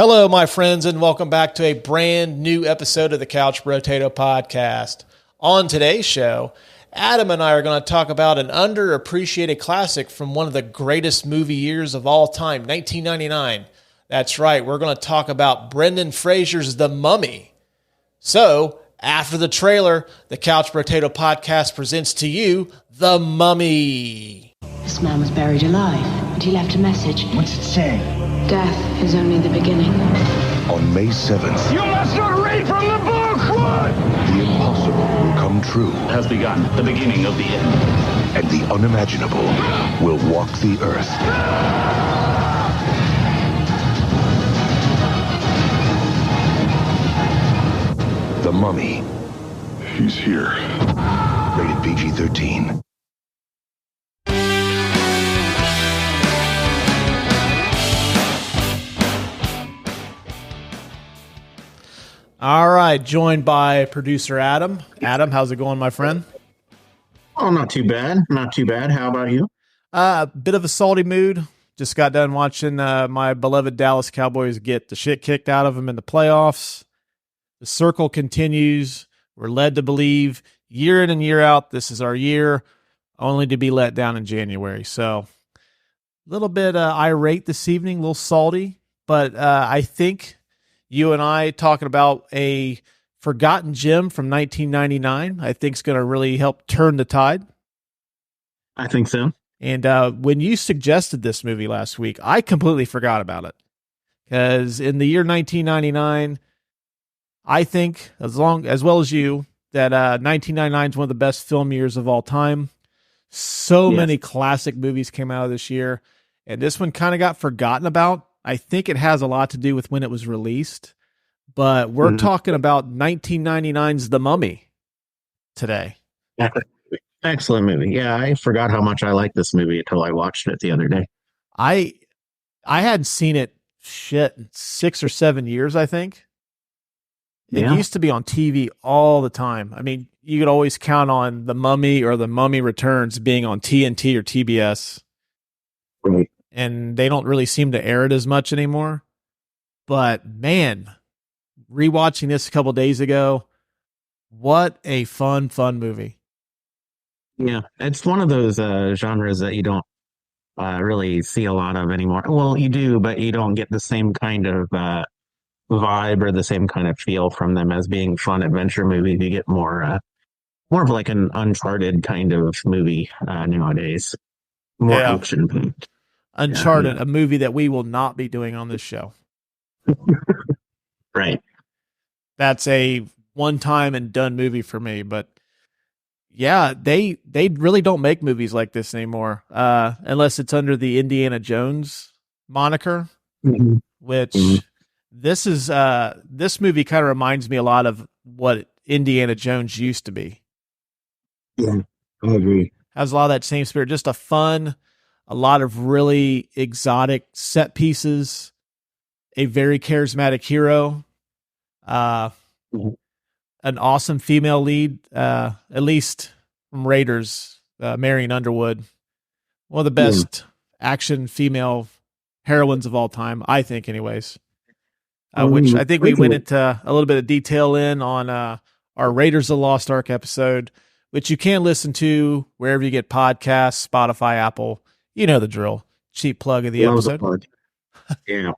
Hello, my friends, and welcome back to a brand new episode of the Couch Potato Podcast. On today's show, Adam and I are going to talk about an underappreciated classic from one of the greatest movie years of all time, 1999. That's right, we're going to talk about Brendan Fraser's The Mummy. So, after the trailer, the Couch Potato Podcast presents to you The Mummy. This man was buried alive, and he left a message. What's it say? Death is only the beginning. On May 7th, You must not read from the book! What? the impossible will come true, has begun, the beginning of the end. and the unimaginable will walk the earth. The Mummy. He's here. Rated PG-13. All right, joined by producer Adam. Adam, how's it going, my friend? Oh, not too bad. Not too bad. How about you? Bit of a salty mood. Just got done watching my beloved Dallas Cowboys get the shit kicked out of them in the playoffs. The circle continues. We're led to believe year in and year out, this is our year, only to be let down in January. So a little bit irate this evening, a little salty, but I think you and I talking about a forgotten gem from 1999, I think is going to really help turn the tide. I think so. And when you suggested this movie last week, I completely forgot about it. Because in the year 1999, I think, as well as you, that 1999 is one of the best film years of all time. So many classic movies came out of this year. And this one kind of got forgotten about. I think it has a lot to do with when it was released. But we're talking about 1999's The Mummy today. Excellent movie. Yeah, I forgot how much I liked this movie until I watched it the other day. I hadn't seen it, in 6 or 7 years, I think. It used to be on TV all the time. I mean, you could always count on The Mummy or The Mummy Returns being on TNT or TBS. Right. And they don't really seem to air it as much anymore. But man, rewatching this a couple days ago, what a fun movie. Yeah, it's one of those genres that you don't really see a lot of anymore. Well, you do, but you don't get the same kind of vibe or the same kind of feel from them as being fun adventure movies. You get more of like an Uncharted kind of movie nowadays. More action. Uncharted, a movie that we will not be doing on this show. Right. That's a one-time and done movie for me. But yeah, they really don't make movies like this anymore, unless it's under the Indiana Jones moniker, which this is this movie kind of reminds me a lot of what Indiana Jones used to be. Yeah, I agree. Has a lot of that same spirit, just a lot of really exotic set pieces, a very charismatic hero, an awesome female lead, at least from Raiders, Marion Underwood, one of the best action female heroines of all time, I think anyways, which I think we went into a little bit of detail on our Raiders of the Lost Ark episode, which you can listen to wherever you get podcasts, Spotify, Apple. You know the drill. Cheap plug of the episode. Yeah.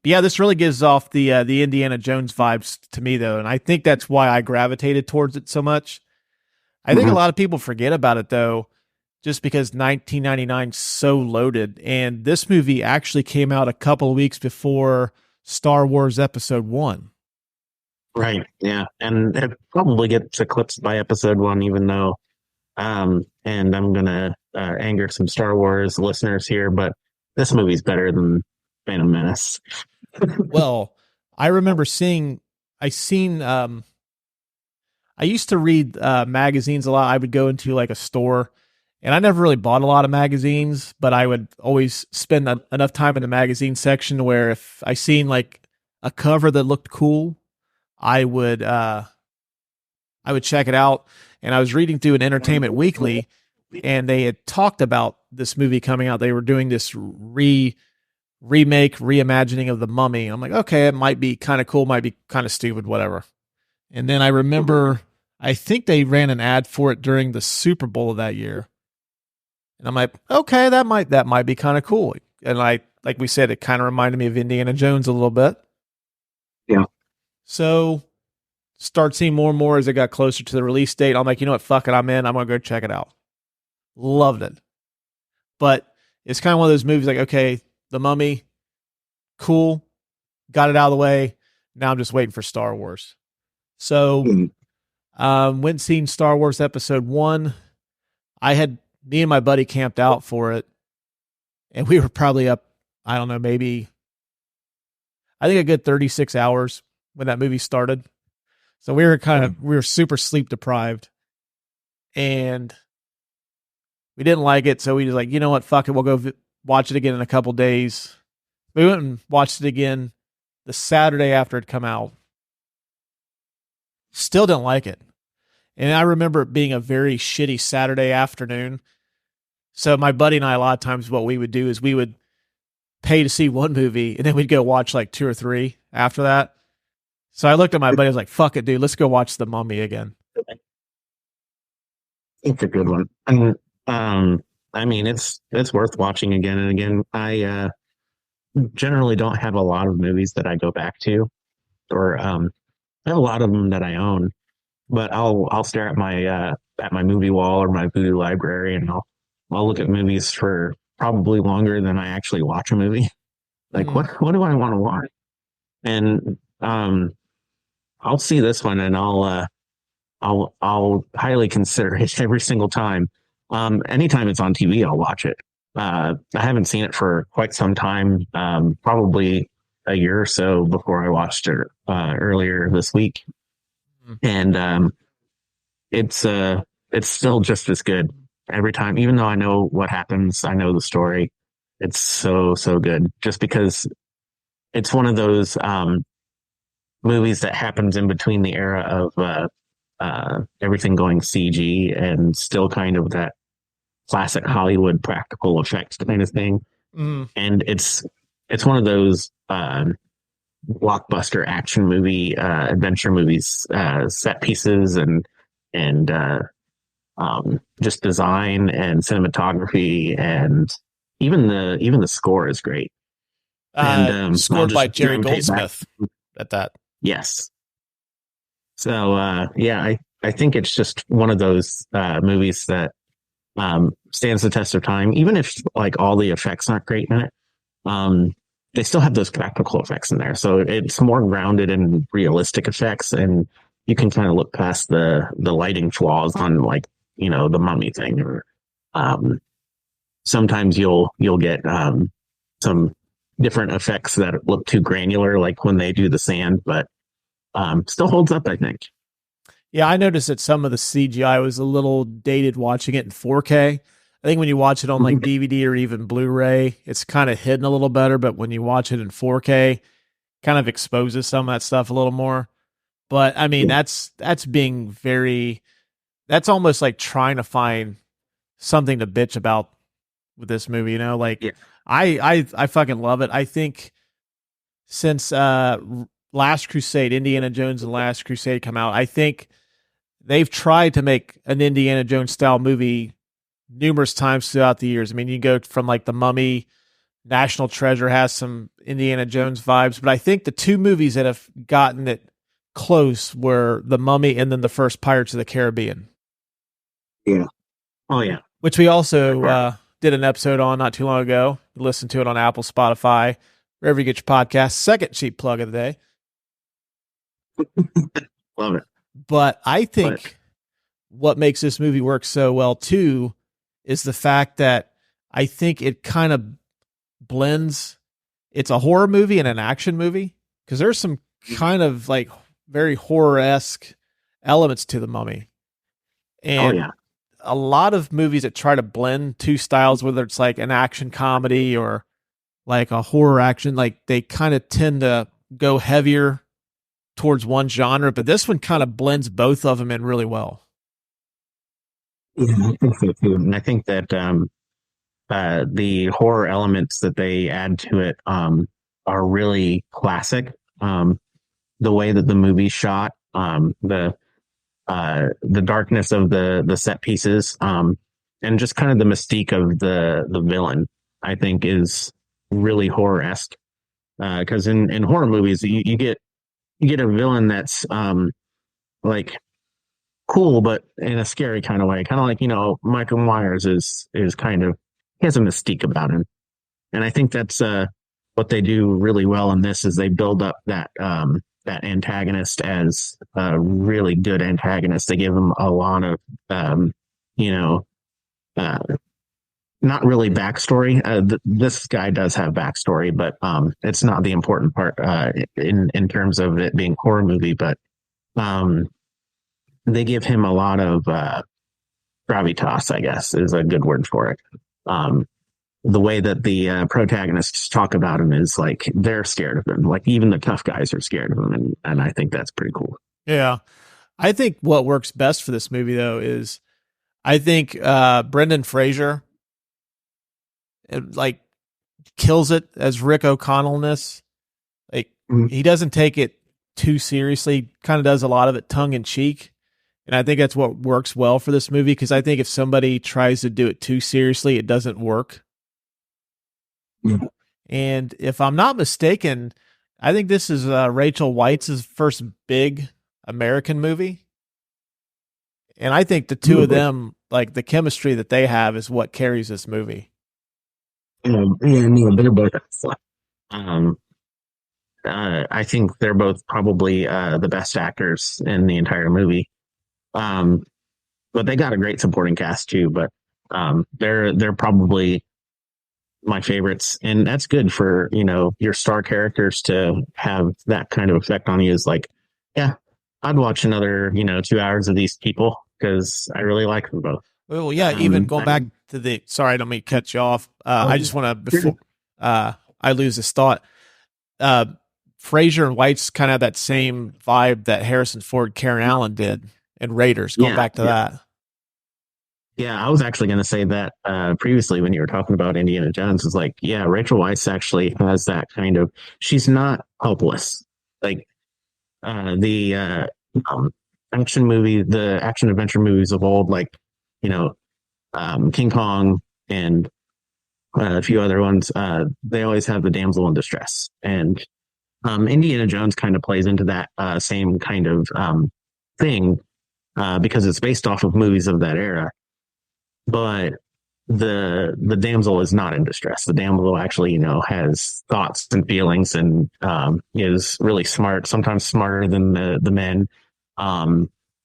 Yeah, this really gives off the Indiana Jones vibes to me, though, and I think that's why I gravitated towards it so much. I think a lot of people forget about it, though, just because 1999 is so loaded, and this movie actually came out a couple of weeks before Star Wars Episode 1. Right, yeah, and it probably gets eclipsed by Episode 1, even though, and I'm going to anger some Star Wars listeners here, but this movie's better than Phantom Menace. Well, I remember I used to read magazines a lot. I would go into like a store, and I never really bought a lot of magazines, but I would always spend enough time in the magazine section where if I seen like a cover that looked cool, I would check it out. And I was reading through an Entertainment Weekly, and they had talked about this movie coming out. They were doing this reimagining of the Mummy. I'm like, okay, it might be kind of cool, might be kind of stupid, whatever. And then I remember, I think they ran an ad for it during the Super Bowl of that year. And I'm like, okay, that might be kind of cool. And like we said, it kind of reminded me of Indiana Jones a little bit. Yeah. So start seeing more and more as it got closer to the release date. I'm like, you know what? Fuck it. I'm in. I'm going to go check it out. Loved it. But it's kind of one of those movies like, okay, The Mummy, cool. Got it out of the way. Now I'm just waiting for Star Wars. So went and seen Star Wars Episode 1. Me and my buddy camped out for it. And we were probably up, I don't know, maybe, I think a good 36 hours when that movie started. So we were super sleep deprived. And we didn't like it. So we was like, you know what? Fuck it. We'll go watch it again in a couple days. We went and watched it again the Saturday after it come out. Still didn't like it. And I remember it being a very shitty Saturday afternoon. So my buddy and I, a lot of times what we would do is we would pay to see one movie and then we'd go watch like 2 or 3 after that. So I looked at my buddy, I was like, fuck it, dude, let's go watch The Mummy again. It's a good one. And I mean, it's worth watching again and again. I generally don't have a lot of movies that I go back to, or I have a lot of them that I own, but I'll stare at my movie wall or my Voodoo library, and I'll look at movies for probably longer than I actually watch a movie. Like, what do I want to watch? And I'll see this one, and I'll highly consider it every single time. Anytime it's on TV, I'll watch it. I haven't seen it for quite some time, probably a year or so before I watched it earlier this week, and it's still just as good every time. Even though I know what happens, I know the story. It's so good, just because it's one of those movies that happens in between the era of everything going CG and still kind of that classic Hollywood practical effects kind of thing. And it's one of those blockbuster action movie, adventure movies, set pieces and just design and cinematography, and even the score is great. And scored by Jerry Goldsmith at that. Yes. So I think it's just one of those movies that stands the test of time, even if like all the effects aren't great in it. They still have those practical effects in there, so it's more grounded in realistic effects, and you can kind of look past the lighting flaws on, like, the Mummy thing, or sometimes you'll get some different effects that look too granular, like when they do the sand, but still holds up, I think. Yeah, I noticed that some of the CGI was a little dated watching it in 4K. I think when you watch it on like DVD or even Blu-ray, it's kind of hidden a little better, but when you watch it in 4K, kind of exposes some of that stuff a little more. But I mean, that's being that's almost like trying to find something to bitch about with this movie, I fucking love it. I think since Last Crusade, Indiana Jones and Last Crusade come out, I think they've tried to make an Indiana Jones style movie numerous times throughout the years. I mean, you go from like The Mummy, National Treasure has some Indiana Jones vibes, but I think the 2 movies that have gotten it close were The Mummy and then the first Pirates of the Caribbean. Yeah. Oh yeah. Which we also did an episode on not too long ago. Listen to it on Apple, Spotify, wherever you get your podcast. Second cheap plug of the day. Love it. But I think what makes this movie work so well too is the fact that I think it kind of blends. It's a horror movie and an action movie, because there's some kind of like very horror-esque elements to The Mummy. And a lot of movies that try to blend 2 styles, whether it's like an action comedy or like a horror action, like they kind of tend to go heavier towards one genre, but this one kind of blends both of them in really well. Yeah, I think so too. And I think that the horror elements that they add to it are really classic. The way that the movie's shot, the darkness of the set pieces, and just kind of the mystique of the villain, I think is really horror-esque. Because in horror movies, you get a villain that's like cool, but in a scary kind of way. Kind of like, Michael Myers is kind of, he has a mystique about him. And I think that's what they do really well in this is they build up that antagonist as a really good antagonist. They give him a lot of, not really backstory. This guy does have backstory, but it's not the important part in terms of it being a horror movie. But they give him a lot of gravitas, I guess, is a good word for it. The way that the protagonists talk about him is like they're scared of him. Like even the tough guys are scared of him, and I think that's pretty cool. Yeah, I think what works best for this movie though is I think Brendan Fraser like kills it as Rick O'Connell in this. Like he doesn't take it too seriously, kind of does a lot of it tongue in cheek. And I think that's what works well for this movie, because I think if somebody tries to do it too seriously, it doesn't work. Mm-hmm. And if I'm not mistaken, I think this is Rachel Weisz's first big American movie. And I think the two of them, like the chemistry that they have is what carries this movie. They're both I think they're both probably the best actors in the entire movie. But they got a great supporting cast too, but they're probably my favorites, and that's good for your star characters to have that kind of effect on you. Is like, yeah, I'd watch another 2 hours of these people because I really like them both. Well, yeah, even going back to the sorry, I don't mean to cut you off. I just want to before I lose this thought. Fraser and Weitz kind of have that same vibe that Harrison Ford, Karen Allen did in Raiders. Going back to that. Yeah, I was actually going to say that previously when you were talking about Indiana Jones. Is like, yeah, Rachel Weisz actually has that kind of. She's not hopeless. Like the action movie, the action adventure movies of old, like King Kong and a few other ones. They always have the damsel in distress, and Indiana Jones kind of plays into that same kind of thing because it's based off of movies of that era. But the damsel is not in distress. The damsel actually, has thoughts and feelings and is really smart, sometimes smarter than the men.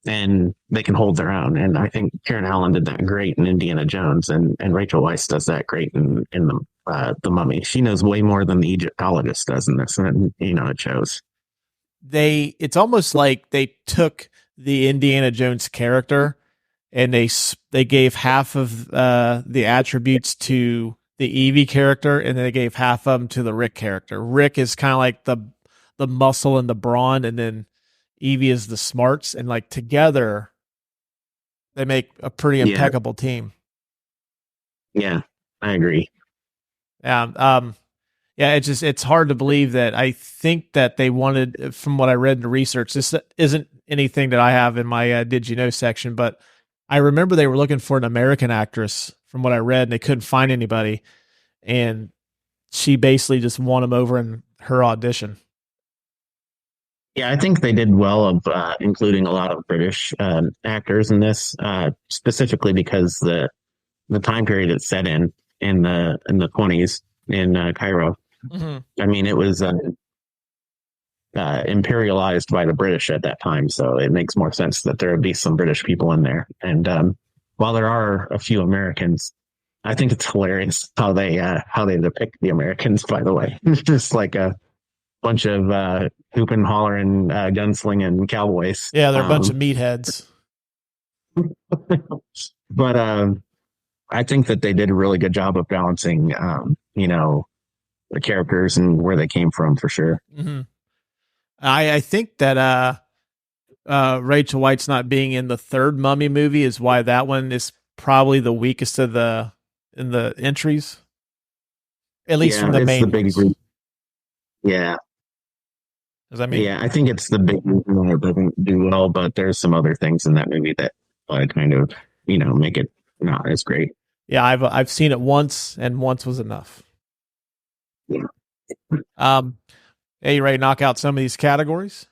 And they can hold their own. And I think Karen Allen did that great in Indiana Jones, and Rachel Weisz does that great in the Mummy. She knows way more than the Egyptologist does in this, and it shows. It's almost like they took the Indiana Jones character and they gave half of the attributes to the Evie character, and then they gave half of them to the Rick character. Rick is kind of like the muscle and the brawn, and then Evie is the smarts, and like together they make a pretty impeccable team. Yeah, I agree. Yeah. It's hard to believe that. I think that they wanted, from what I read in the research, this isn't anything that I have in my Did You Know section, but I remember they were looking for an American actress from what I read, and they couldn't find anybody. And she basically just won them over in her audition. Yeah, I think they did well of including a lot of British actors in this, specifically because the time period it's set in the 20s in Cairo. Mm-hmm. I mean, it was imperialized by the British at that time, so it makes more sense that there would be some British people in there. And while there are a few Americans, I think it's hilarious how they depict the Americans. By the way, it's just like a bunch of hoop and holler and gunslinging cowboys. Yeah, they're a bunch of meatheads. But I think that they did a really good job of balancing, the characters and where they came from, for sure. Mm-hmm. I think that Rachel Weisz not being in the third Mummy movie is why that one is probably the weakest of the in the entries, at least from the it's main the big ones. Yeah. Does that mean? Yeah, I think it's the big reason why it doesn't do well, but there's some other things in that movie that kind of, make it not as great. Yeah, I've seen it once, and once was enough. Yeah. Hey, you ready to knock out some of these categories?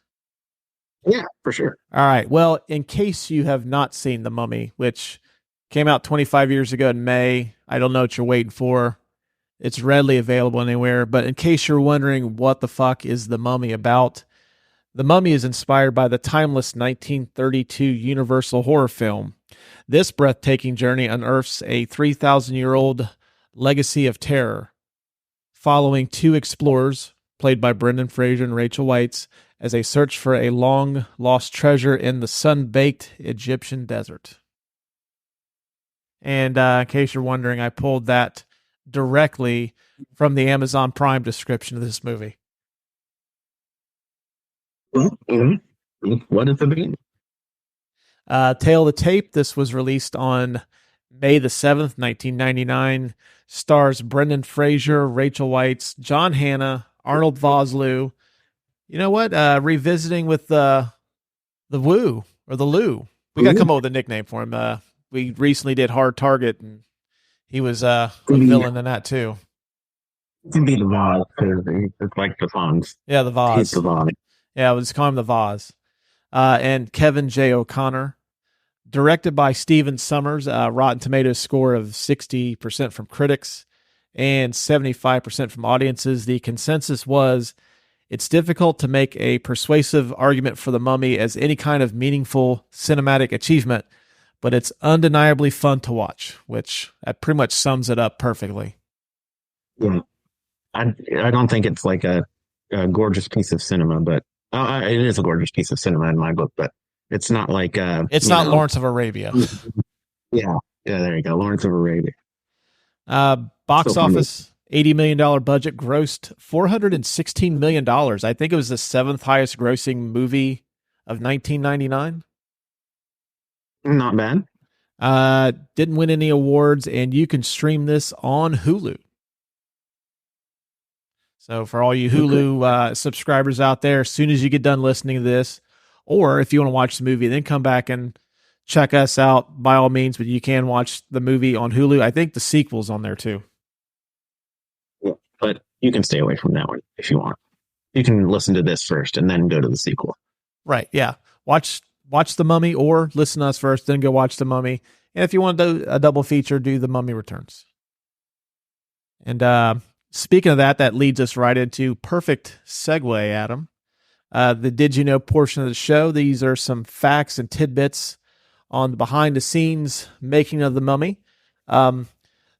Yeah, for sure. All right. Well, in case you have not seen The Mummy, which came out 25 years ago in May, I don't know what you're waiting for. It's readily available anywhere. But in case you're wondering what the fuck is The Mummy about, The Mummy is inspired by the timeless 1932 Universal horror film. This breathtaking journey unearths a 3,000-year-old legacy of terror, following two explorers, played by Brendan Fraser and Rachel Weisz, as they search for a long-lost treasure in the sun-baked Egyptian desert. And in case you're wondering, I pulled that directly from the Amazon Prime description of this movie. Well, what is the beginning? Tale of the Tape. This was released on May the 7th, 1999. Stars Brendan Fraser, Rachel Weisz, John Hannah, Arnold Vosloo. You know what? Revisiting with the Woo or the Lou. We got to come up with a nickname for him. We recently did Hard Target, and he was a villain in that too. It can be the Vaz, because it's like the Fonz. Yeah, the Vaz. He's the Vaz. Yeah, we'll just call him the Vaz. And Kevin J. O'Connor. Directed by Steven Sommers. Rotten Tomatoes score of 60% from critics and 75% from audiences. The consensus was, it's difficult to make a persuasive argument for The Mummy as any kind of meaningful cinematic achievement, but it's undeniably fun to watch, which that pretty much sums it up perfectly. Yeah. I don't think it's like a gorgeous piece of cinema, but it is a gorgeous piece of cinema in my book, but it's not like it's not Lawrence of Arabia. Yeah, there you go, Lawrence of Arabia. Box office, $80 million budget, grossed $416 million. I think it was the seventh highest grossing movie of 1999. Not bad. Didn't win any awards, and you can stream this on Hulu. So for all you Hulu subscribers out there, as soon as you get done listening to this, or if you want to watch the movie, then come back and check us out by all means, but you can watch the movie on Hulu. I think the sequel's on there too. Yeah, but you can stay away from that one if you want. You can listen to this first and then go to the sequel. Right, yeah. Watch The Mummy, or listen to us first, then go watch The Mummy. And if you want to do a double feature, do The Mummy Returns. And speaking of that leads us right into perfect segue, Adam. The Did You Know portion of the show. These are some facts and tidbits on the behind-the-scenes making of The Mummy.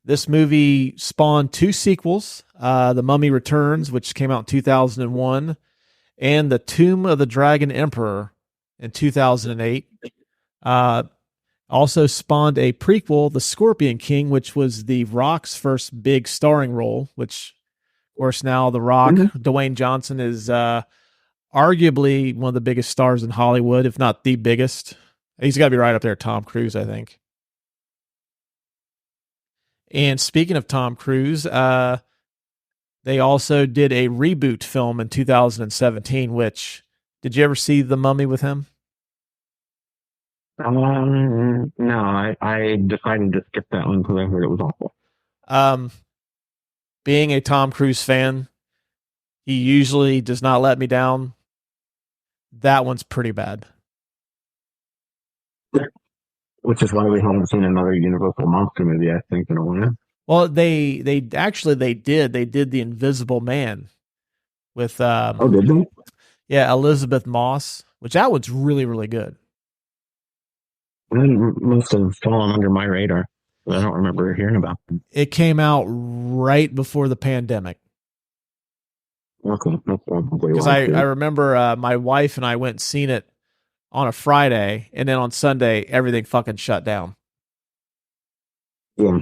This movie spawned two sequels, The Mummy Returns, which came out in 2001, and The Tomb of the Dragon Emperor in 2008. Also spawned a prequel, The Scorpion King, which was The Rock's first big starring role, which, of course, now The Rock, Dwayne Johnson, is arguably one of the biggest stars in Hollywood, if not the biggest. He's got to be right up there, Tom Cruise, I think. And speaking of Tom Cruise, they also did a reboot film in 2017, which, did you ever see The Mummy with him? No, I decided to skip that one because I heard it was awful. Being a Tom Cruise fan, he usually does not let me down. That one's pretty bad. Which is why we haven't seen another Universal monster movie, I think, in a while. Well, they did The Invisible Man with did they? Yeah, Elizabeth Moss, which that one's really, really good. It must have fallen under my radar. I don't remember hearing about them. It came out right before the pandemic. Okay, that's probably because I remember my wife and I went and seen it on a Friday, and then on Sunday everything fucking shut down. Yeah.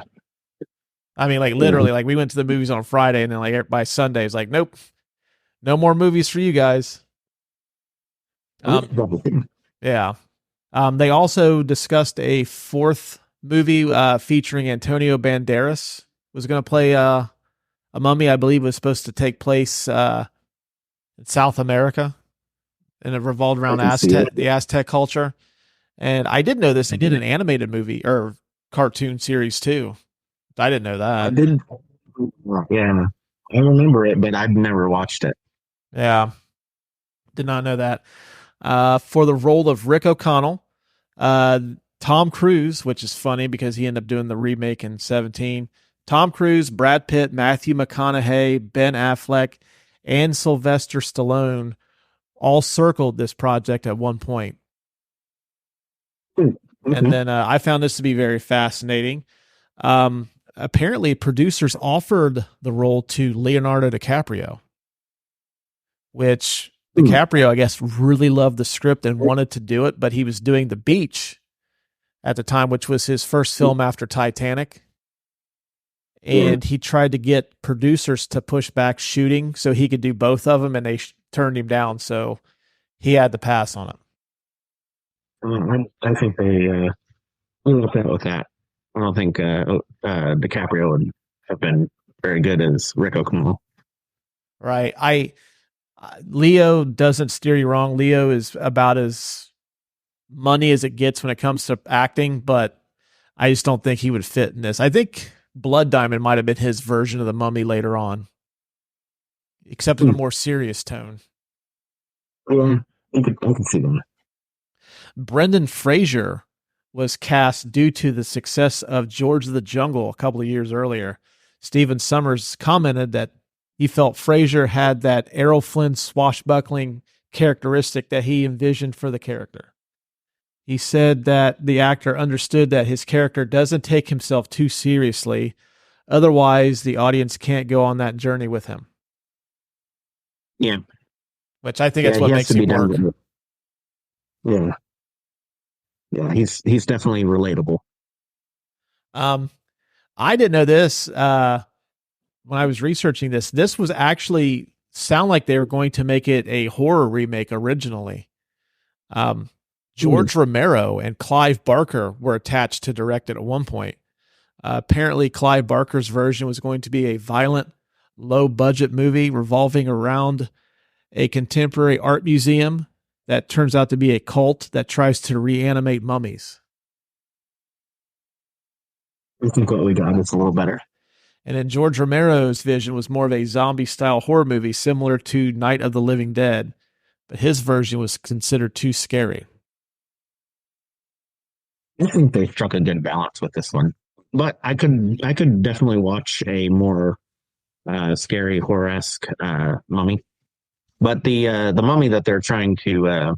I mean, like literally, like we went to the movies on Friday, and then like by Sunday, it's like, nope, no more movies for you guys. Yeah. They also discussed a fourth movie featuring Antonio Banderas was going to play a mummy. I believe was supposed to take place in South America, and it revolved around the Aztec culture. And I didn't know this. They did an animated movie or cartoon series too. I didn't know that. I didn't. Yeah, I remember it, but I've never watched it. Yeah, did not know that. For the role of Rick O'Connell, Tom Cruise, which is funny because he ended up doing the remake in 17. Tom Cruise, Brad Pitt, Matthew McConaughey, Ben Affleck, and Sylvester Stallone all circled this project at one point. Mm-hmm. And then I found this to be very fascinating. Apparently, producers offered the role to Leonardo DiCaprio, which DiCaprio, I guess, really loved the script and wanted to do it, but he was doing The Beach at the time, which was his first film after Titanic. And he tried to get producers to push back shooting so he could do both of them, and they turned him down. So he had to pass on it. I think they looked out with that. I don't think DiCaprio would have been very good as Rick O'Connell. Right. Leo doesn't steer you wrong. Leo is about as money as it gets when it comes to acting, but I just don't think he would fit in this. I think Blood Diamond might have been his version of the Mummy later on, except in a more serious tone. Yeah, I can see that. Brendan Fraser was cast due to the success of George of the Jungle a couple of years earlier. Stephen Summers commented that he felt Fraser had that Errol Flynn swashbuckling characteristic that he envisioned for the character. He said that the actor understood that his character doesn't take himself too seriously. Otherwise, the audience can't go on that journey with him. Yeah. Which I think that's what makes him work. Yeah. Yeah, he's definitely relatable. I didn't know this when I was researching this. This was actually sound like they were going to make it a horror remake originally. George Romero and Clive Barker were attached to direct it at one point. Apparently, Clive Barker's version was going to be a violent, low-budget movie revolving around a contemporary art museum that turns out to be a cult that tries to reanimate mummies. I think what we got is a little better. And then George Romero's vision was more of a zombie-style horror movie similar to Night of the Living Dead, but his version was considered too scary. I think they struck a good balance with this one, but I could definitely watch a more scary horror-esque mummy. But the mummy that they're trying to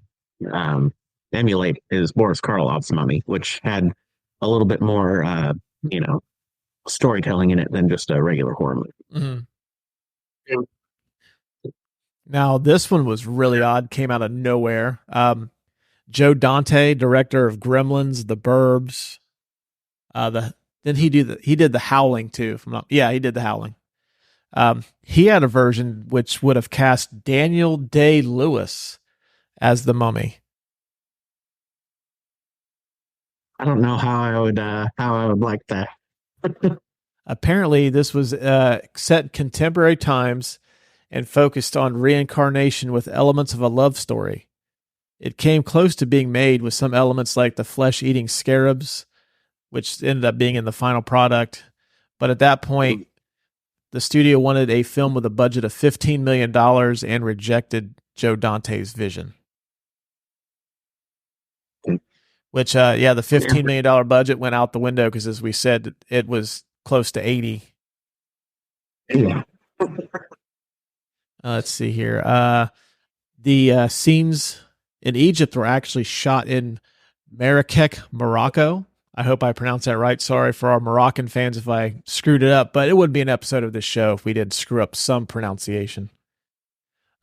emulate is Boris Karloff's mummy, which had a little bit more storytelling in it than just a regular horror movie. Mm-hmm. Yeah. Now this one was really odd, came out of nowhere. Joe Dante, director of Gremlins, The Burbs. He did The Howling too. He did The Howling. He had a version which would have cast Daniel Day-Lewis as the Mummy. I don't know how I would like that. Apparently, this was set in contemporary times and focused on reincarnation with elements of a love story. It came close to being made with some elements like the flesh-eating scarabs, which ended up being in the final product. But at that point, the studio wanted a film with a budget of $15 million and rejected Joe Dante's vision. Which, the $15 million budget went out the window because, as we said, it was close to 80. Yeah. Let's see here. The scenes in Egypt were actually shot in Marrakech, Morocco. I hope I pronounced that right. Sorry for our Moroccan fans if I screwed it up, but it wouldn't be an episode of this show if we didn't screw up some pronunciation.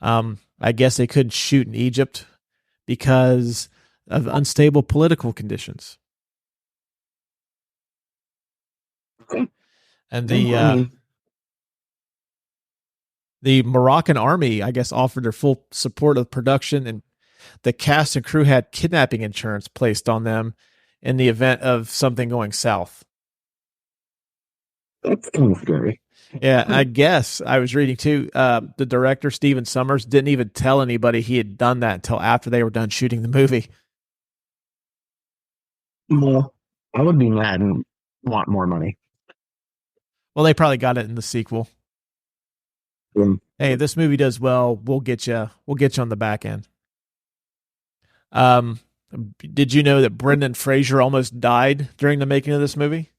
I guess they couldn't shoot in Egypt because of unstable political conditions. And the Moroccan army, I guess, offered their full support of production, and the cast and crew had kidnapping insurance placed on them in the event of something going south. That's kind of scary. Yeah, I guess I was reading too. The director, Steven Summers, didn't even tell anybody he had done that until after they were done shooting the movie. Well, I would be mad and want more money. Well, they probably got it in the sequel. Hey, this movie does well. We'll get you on the back end. Did you know that Brendan Fraser almost died during the making of this movie?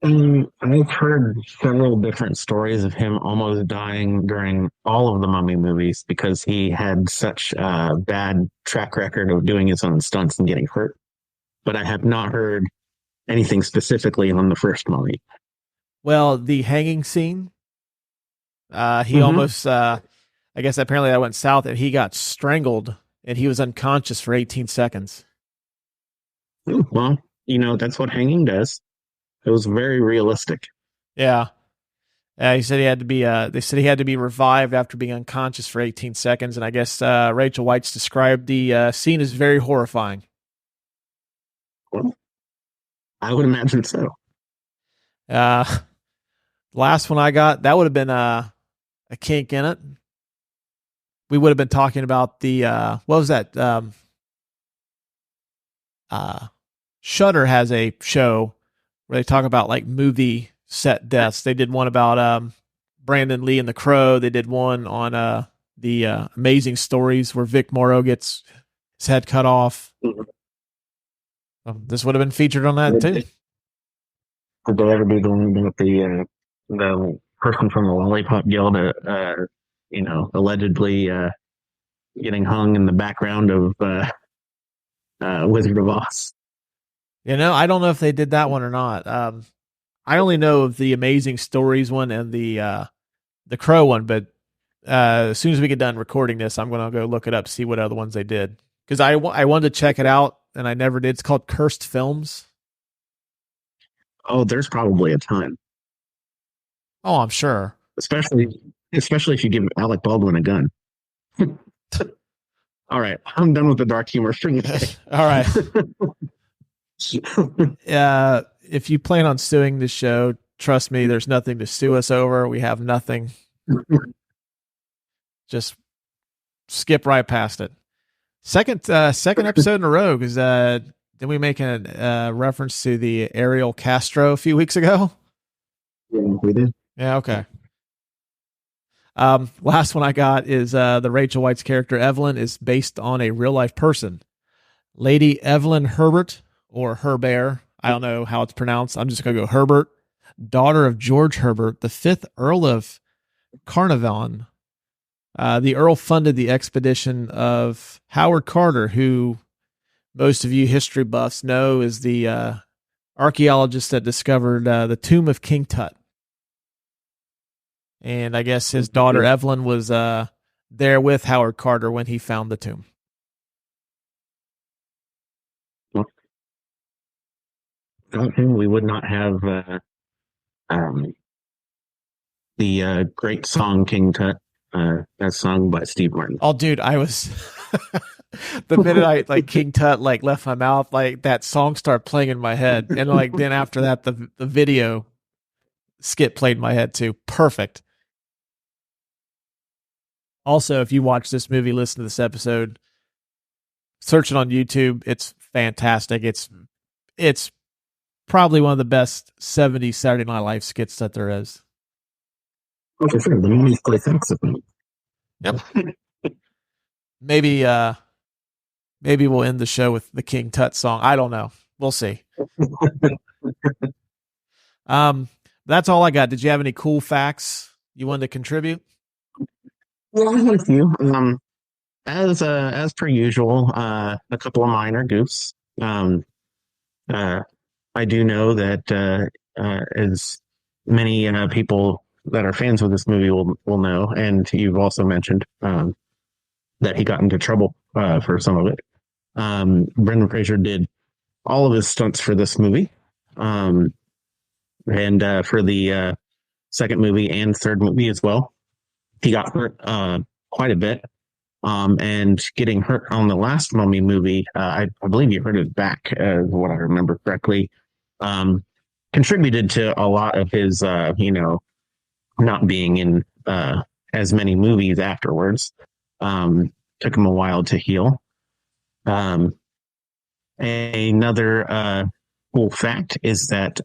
I've heard several different stories of him almost dying during all of the Mummy movies because he had such a bad track record of doing his own stunts and getting hurt. But I have not heard anything specifically on the first Mummy. Well, the hanging scene, he almost, I guess apparently that went south and he got strangled and he was unconscious for 18 seconds. Well, that's what hanging does. It was very realistic. Yeah. He said he had to be, they said he had to be revived after being unconscious for 18 seconds. And I guess Rachel Weisz described the scene as very horrifying. Well, I would imagine so. Last one I got, that would have been a kink in it. We would have been talking about the, what was that? Shudder has a show where they talk about like movie set deaths. They did one about Brandon Lee and The Crow. They did one on the Amazing Stories where Vic Morrow gets his head cut off. This would have been featured on that too. Did they ever do the one with the person from the Lollipop Guild, allegedly getting hung in the background of Wizard of Oz? I don't know if they did that one or not. I only know of the Amazing Stories one and the Crow one, but as soon as we get done recording this, I'm going to go look it up, see what other ones they did. Because I wanted to check it out, and I never did. It's called Cursed Films. Oh, there's probably a ton. Oh, I'm sure. Especially if you give Alec Baldwin a gun. All right, I'm done with the dark humor for today. All right. If you plan on suing this show, trust me, there's nothing to sue us over. We have nothing. Just skip right past it. Second episode in a row, because did we make a reference to the Ariel Castro a few weeks ago? Yeah, we did. Yeah, okay. Last one I got is the Rachel Weisz character Evelyn is based on a real life person. Lady Evelyn Herbert, or Herbert, I don't know how it's pronounced. I'm just going to go Herbert, daughter of George Herbert, the 5th Earl of Carnarvon. The Earl funded the expedition of Howard Carter, who most of you history buffs know is the archaeologist that discovered the tomb of King Tut. And I guess his daughter Evelyn was there with Howard Carter when he found the tomb. Without him, we would not have the great song King Tut, as sung by Steve Martin. Oh, dude, I was the minute I King Tut left my mouth, that song started playing in my head, and then after that, the video skit played in my head too. Perfect. Also, if you watch this movie, listen to this episode, search it on YouTube. It's fantastic. It's probably one of the best 70s Saturday Night Live skits that there is. Oh, for sure. The movies play saxophone. Yep. Maybe we'll end the show with the King Tut song. I don't know. We'll see. That's all I got. Did you have any cool facts you wanted to contribute? Well, I have a few. As per usual, a couple of minor goofs. I do know that as many people that are fans of this movie will know, and you've also mentioned that he got into trouble for some of it. Brendan Fraser did all of his stunts for this movie, and for the second movie and third movie as well. He got hurt quite a bit. and getting hurt on the last Mummy movie. I believe he hurt his back, what I remember correctly. Contributed to a lot of his, not being in as many movies afterwards. Took him a while to heal. Another cool fact is that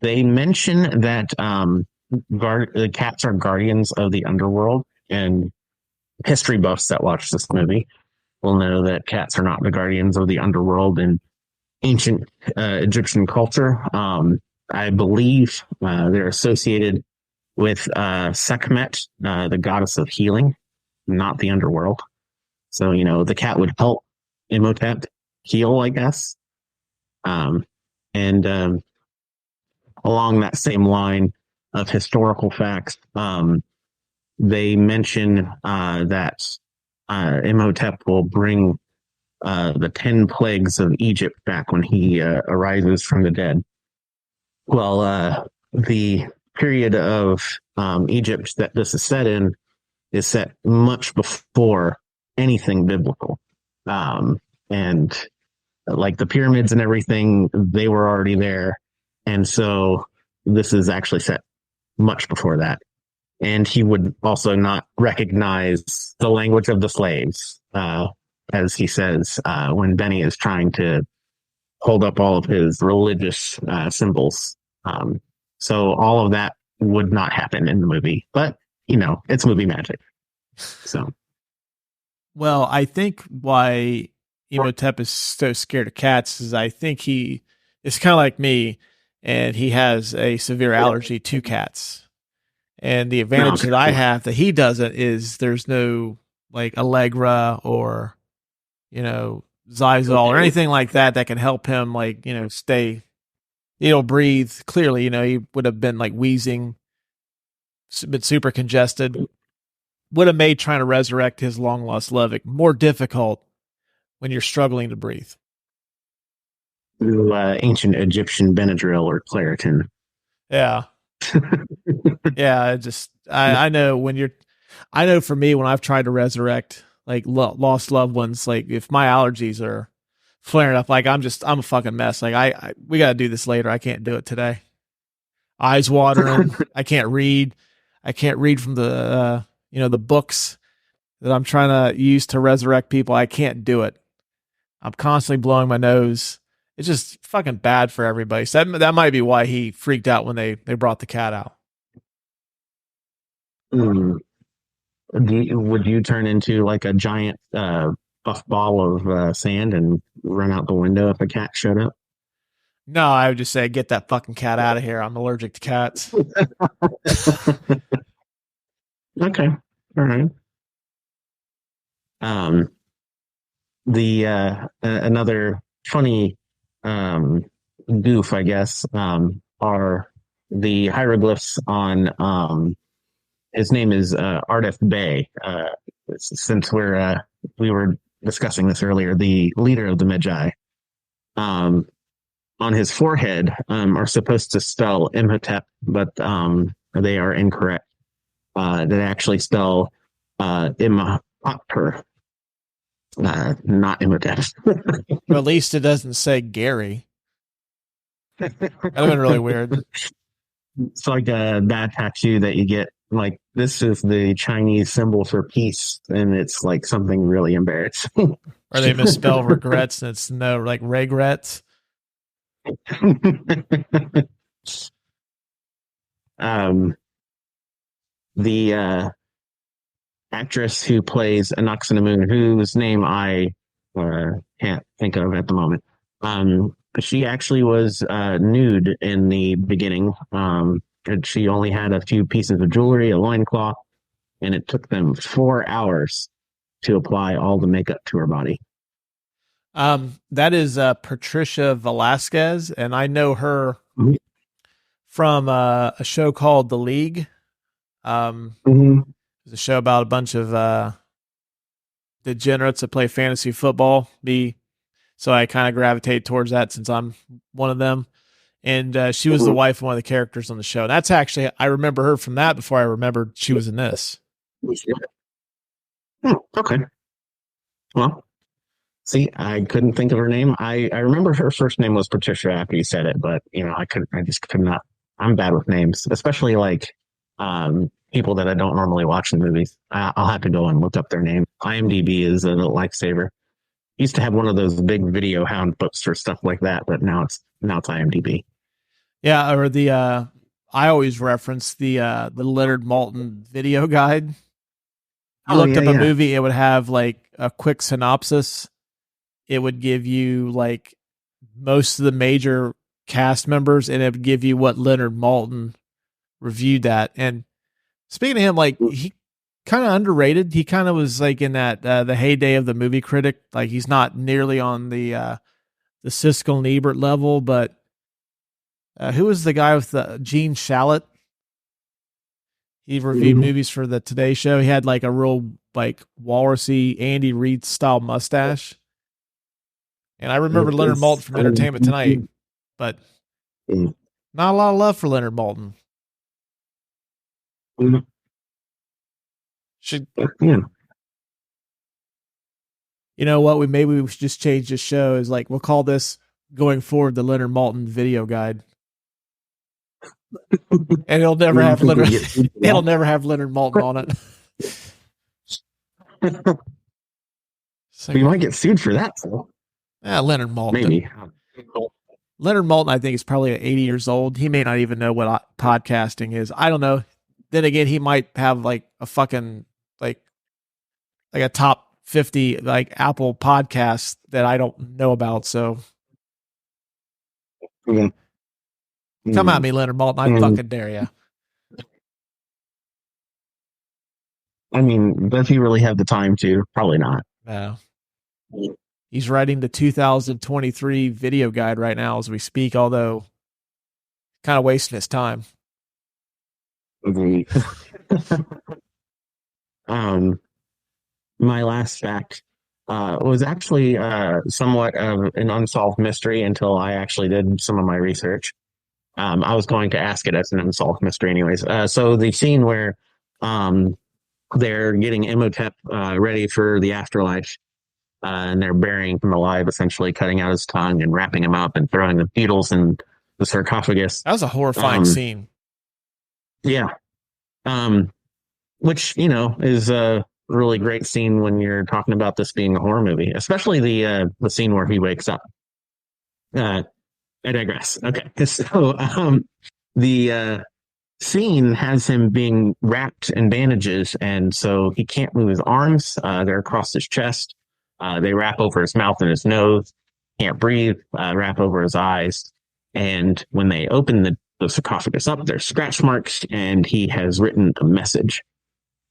they mention that the cats are guardians of the underworld, and history buffs that watch this movie will know that cats are not the guardians of the underworld in ancient Egyptian culture. I believe they're associated with Sekhmet, the goddess of healing, not the underworld. So, the cat would help Imhotep heal, I guess. And along that same line of historical facts, they mention that Imhotep will bring the 10 plagues of Egypt back when he arises from the dead. Well, the period of Egypt that this is set in is set much before anything biblical. And like the pyramids and everything, they were already there. And so this is actually set much before that. And he would also not recognize the language of the slaves, as he says, when Benny is trying to hold up all of his religious symbols. So all of that would not happen in the movie, but it's movie magic. So, well, I think why Imhotep is so scared of cats is I think he is kind of like me, and he has a severe allergy to cats. And the advantage that I have that he doesn't is there's no like Allegra or Zysol or anything like that can help him stay. He'll breathe clearly. He would have been like wheezing, been super congested. Would have made trying to resurrect his long lost love more difficult when you're struggling to breathe. Ancient Egyptian Benadryl or Claritin. Yeah. Yeah. I know I know for me, when I've tried to resurrect like lost loved ones, like if my allergies are flaring up, like I'm a fucking mess. Like we got to do this later. I can't do it today. Eyes watering. I can't read. I can't read from the, the books that I'm trying to use to resurrect people. I can't do it. I'm constantly blowing my nose. It's just fucking bad for everybody. So that might be why he freaked out when they brought the cat out. Would you turn into like a giant puff ball of sand and run out the window if a cat showed up? No, I would just say, get that fucking cat out of here. I'm allergic to cats. Okay. All right. Another funny goof, I guess, are the hieroglyphs on his name is Ardeth Bey. Since we were discussing this earlier, the leader of the Magi, on his forehead are supposed to spell Imhotep, but they are incorrect. They actually spell Imhotep, not Imhotep. Or at least it doesn't say Gary. That would have been really weird. It's like a bad tattoo that you get. Like, this is the Chinese symbol for peace, and it's like something really embarrassing. Or they misspell regrets, and it's like regrets. The actress who plays Anaxinamun, whose name I can't think of at the moment, she actually was nude in the beginning. And she only had a few pieces of jewelry, a loincloth, and it took them 4 hours to apply all the makeup to her body. That is Patricia Velasquez, and I know her from a show called The League. It's a show about a bunch of degenerates that play fantasy football. So I kind of gravitate towards that since I'm one of them. And she was the wife of one of the characters on the show. That's actually, I remember her from that before I remembered she was in this. Okay. Well, see, I couldn't think of her name. I remember her first name was Patricia after you said it, but I just could not. I'm bad with names, especially like people that I don't normally watch in movies. I'll have to go and look up their name. IMDb is a lifesaver. Used to have one of those big video hound books for stuff like that, but now it's IMDb. Yeah, or the I always reference the Leonard Maltin video guide. You looked up a movie, it would have like a quick synopsis. It would give you like most of the major cast members, and it would give you what Leonard Maltin reviewed that. And speaking of him, like he kind of underrated. He kind of was like in that the heyday of the movie critic. Like he's not nearly on the Siskel and Ebert level, but who was the guy with the Gene Shalit? He reviewed movies for the Today Show. He had like a real like walrusy Andy Reid style mustache. And I remember Leonard Maltin from Entertainment Tonight, but not a lot of love for Leonard Maltin. Should you know what? Maybe we should just change the show. Is like we'll call this going forward the Leonard Maltin video guide. And it'll never have Leonard. It'll never have Leonard Maltin on it. So you might get sued for that. So. Leonard Maltin. Maybe. Leonard Maltin, I think, is probably 80 years old. He may not even know what podcasting is. I don't know. Then again, he might have like a fucking like a top 50 like Apple podcast that I don't know about. So come at me, Leonard Maltin. I fucking dare you. I mean, does he really have the time to? Probably not. No. He's writing the 2023 video guide right now as we speak, although kind of wasting his time. Agreed. My last fact was actually somewhat of an unsolved mystery until I actually did some of my research. I was going to ask it as an unsolved mystery anyways. So the scene where they're getting Imhotep ready for the afterlife, and they're burying him alive, essentially cutting out his tongue and wrapping him up and throwing the beetles in the sarcophagus. That was a horrifying scene. Yeah. Which, is a really great scene when you're talking about this being a horror movie, especially the scene where he wakes up. I digress. Okay. So, the scene has him being wrapped in bandages, and so he can't move his arms. They're across his chest. They wrap over his mouth and his nose. Can't breathe. Wrap over his eyes. And when they open the sarcophagus up, there's scratch marks, and he has written a message.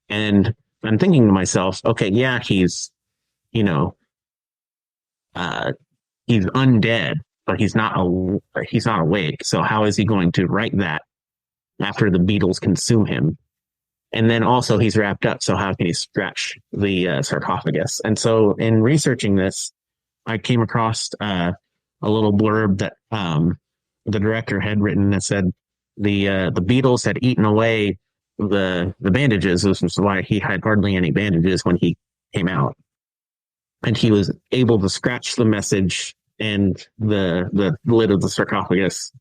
And I'm thinking to myself, okay, yeah, he's undead, but he's not awake. So how is he going to write that after the beetles consume him? And then also he's wrapped up. So how can he scratch the sarcophagus? And so in researching this, I came across a little blurb that the director had written that said the beetles had eaten away the bandages. This was why he had hardly any bandages when he came out. And he was able to scratch the message and the lid of the sarcophagus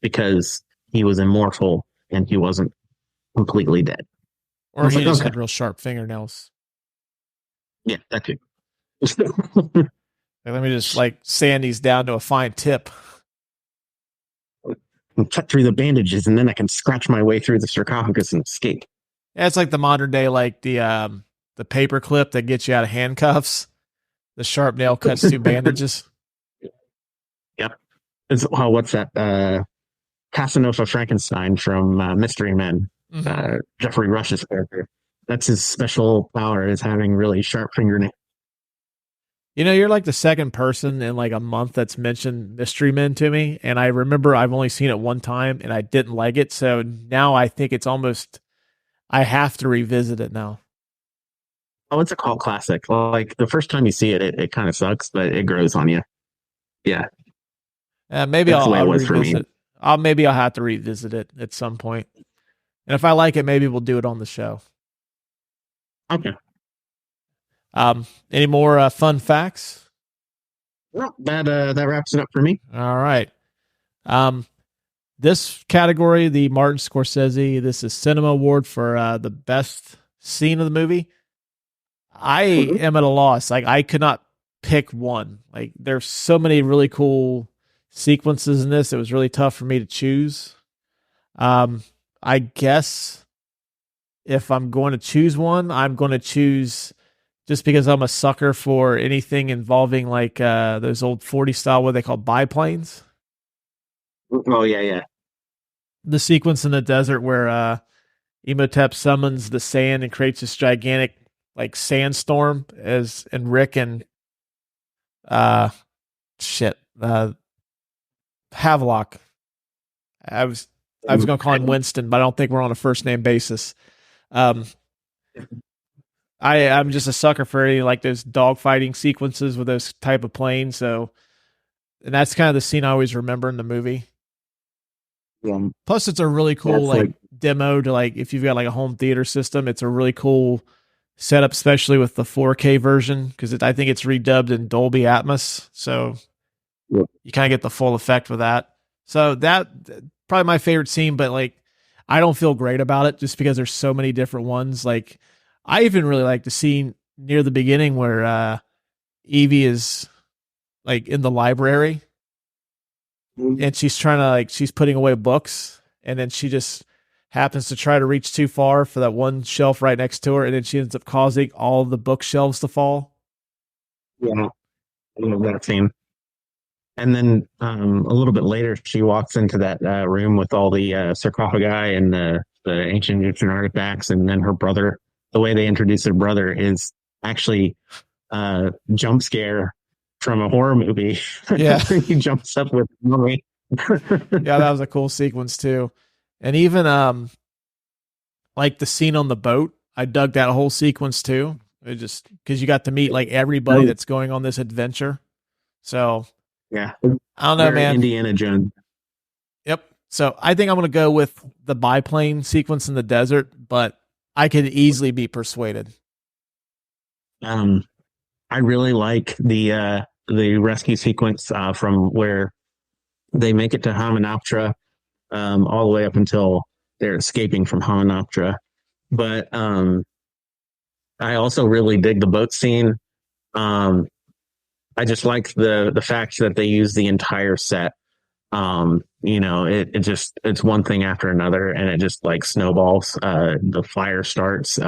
because he was immortal and he wasn't completely dead. Or he just had real sharp fingernails. Yeah, that too. Let me just sand these down to a fine tip. And cut through the bandages, and then I can scratch my way through the sarcophagus and escape. Yeah, it's like the modern day, the paper clip that gets you out of handcuffs. The sharp nail cuts through bandages. Yep. What's that? Casanova Frankenstein from Mystery Men. Mm-hmm. Jeffrey Rush's character. That's his special power, is having really sharp fingernails. You're like the second person in like a month that's mentioned Mystery Men to me. And I remember I've only seen it one time and I didn't like it. So now I think it's almost, I have to revisit it now. Oh, it's a cult classic. Like the first time you see it, it kind of sucks, but it grows on you. Yeah. Maybe I'll revisit it. Maybe I'll have to revisit it at some point. And if I like it, maybe we'll do it on the show. Okay. Any more fun facts? Well, that wraps it up for me. All right. This category, the Martin Scorsese, this is Cinema Award for the best scene of the movie. I am at a loss. Like, I could not pick one. Like, there's so many really cool sequences in this. It was really tough for me to choose. I guess if I'm going to choose one, I'm going to choose, just because I'm a sucker for anything involving like those old 40 style, what they call biplanes. Oh yeah. The sequence in the desert where Imhotep summons the sand and creates this gigantic like sandstorm and Rick and Havelock. I was going to call him Winston, but I don't think we're on a first name basis. I'm just a sucker for any like those dogfighting sequences with those type of planes. So, and that's kind of the scene I always remember in the movie. Yeah. Plus, it's a really cool That's like demo to like if you've got like a home theater system. It's a really cool setup, especially with the 4K version, because I think it's redubbed in Dolby Atmos, so you kind of get the full effect with that. So that probably my favorite scene, but like I don't feel great about it just because there's so many different ones. Like I even really like the scene near the beginning where Evie is like in the library and she's trying to like she's putting away books, and then she just happens to try to reach too far for that one shelf right next to her, and then she ends up causing all the bookshelves to fall. Yeah, I love that scene. And then a little bit later, she walks into that room with all the sarcophagi and the ancient Egyptian artifacts, and then her brother. The way they introduce her brother is actually jump scare from a horror movie. Yeah, he jumps up with Murray. Yeah, that was a cool sequence too. And even like the scene on the boat, I dug that whole sequence too. It just because you got to meet like everybody that's going on this adventure. So yeah, I don't know, man. Indiana Jones. Yep. So I think I'm going to go with the biplane sequence in the desert, but I could easily be persuaded. I really like the rescue sequence from where they make it to Hamunaptra, all the way up until they're escaping from Hamunaptra. But I also really dig the boat scene. I just like the fact that they use the entire set. It's one thing after another, and it just like snowballs. The fire starts,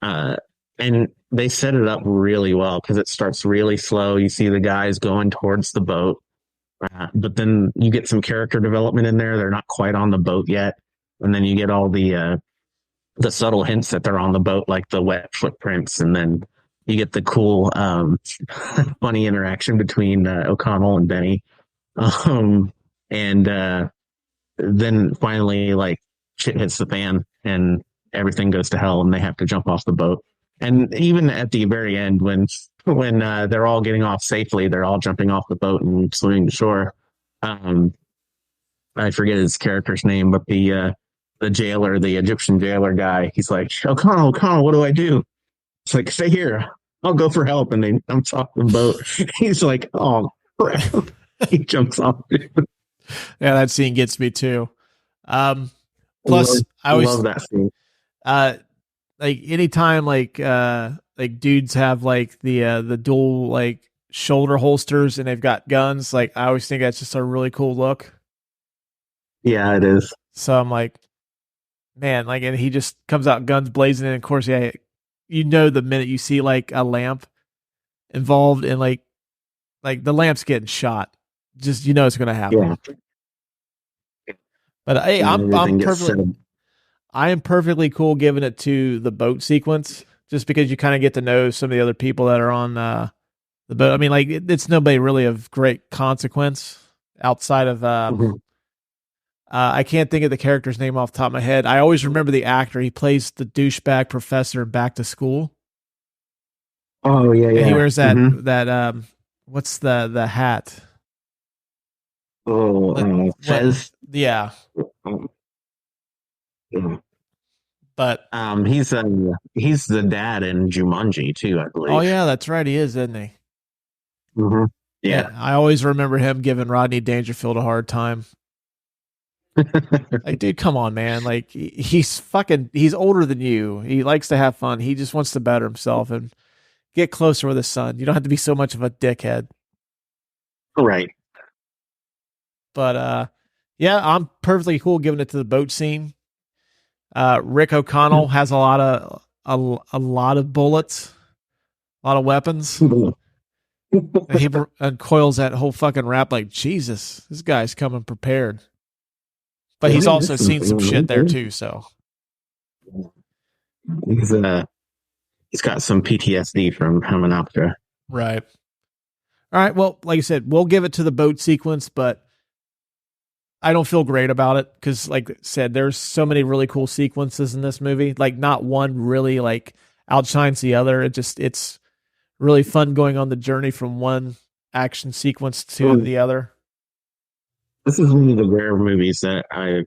and they set it up really well because it starts really slow. You see the guys going towards the boat, but then you get some character development in there. They're not quite on the boat yet, and then you get all the subtle hints that they're on the boat, like the wet footprints, and then you get the cool, funny interaction between O'Connell and Benny. Then finally, like, shit hits the fan and everything goes to hell and they have to jump off the boat. And even at the very end, when they're all getting off safely, they're all jumping off the boat and swimming to shore. I forget his character's name, but the jailer, the Egyptian jailer guy, he's like, O'Connell, what do I do? It's like, stay here. I'll go for help. And they jumps off the boat. He's like, oh, crap. He jumps off. Yeah, that scene gets me too. Plus, I always love that scene. Like anytime like dudes have like the dual like shoulder holsters and they've got guns, like I always think that's just a really cool look. Yeah, it is. So I'm like, man, like, and he just comes out guns blazing, and of course, yeah, the minute you see like a lamp involved in like the lamp's getting shot, just it's going to happen. Yeah. But hey, I am perfectly cool giving it to the boat sequence, just because you kind of get to know some of the other people that are on the boat. I mean, like it's nobody really of great consequence outside of I can't think of the character's name off the top of my head. I always remember the actor. He plays the douchebag professor in Back to School. Oh yeah, yeah. And he wears that what's the hat? Oh, Fez. Yeah. Yeah. But He's the dad in Jumanji too, I oh believe. yeah, that's right. He is, isn't he? Hmm. Yeah. I always remember him giving Rodney Dangerfield a hard time. Like, dude, come on, man. Like, he's older than you. He likes to have fun. He just wants to better himself and get closer with his son. You don't have to be so much of a dickhead. Right. But yeah, I'm perfectly cool giving it to the boat scene. Rick O'Connell has a lot of bullets, a lot of weapons. And he uncoils that whole fucking rap like, Jesus, this guy's coming prepared. But he's also seen some shit there too, so he's got some PTSD from Hamanoptera. right. All right, well, like I said, we'll give it to the boat sequence, but I don't feel great about it because, like I said, there's so many really cool sequences in this movie. Like, not one really like outshines the other. It's really fun going on the journey from one action sequence to the other. This is one of the rare movies that I've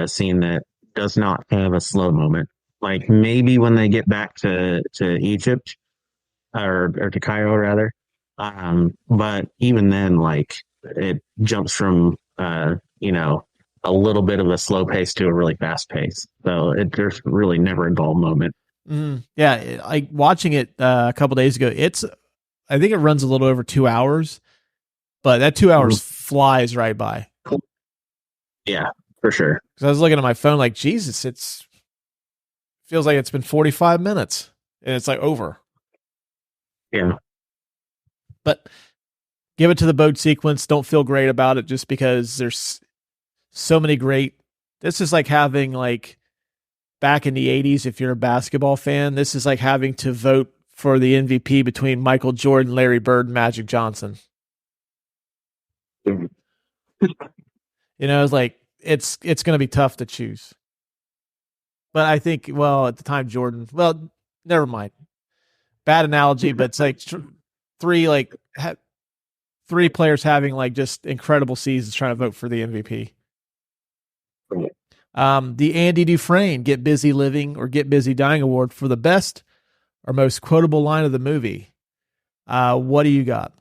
seen that does not have a slow moment. Like maybe when they get back to Egypt or to Cairo rather. But even then, like it jumps from a little bit of a slow pace to a really fast pace. So there's really never a dull moment. Yeah, like watching it a couple days ago, I think it runs a little over 2 hours, but that 2 hours flies right by. Yeah, for sure. Because I was looking at my phone like, Jesus, feels like it's been 45 minutes and it's like over. Yeah. But give it to the boat sequence. Don't feel great about it just because there's so many great. This is like having like back in the 80s, if you're a basketball fan, this is like having to vote for the MVP between Michael Jordan, Larry Bird, and Magic Johnson. It's like it's going to be tough to choose. But I think, well, at the time, Jordan. Well, never mind. Bad analogy, but it's like three players having like just incredible seasons trying to vote for the MVP. The Andy Dufresne Get Busy Living or Get Busy Dying Award for the best or most quotable line of the movie. What do you got?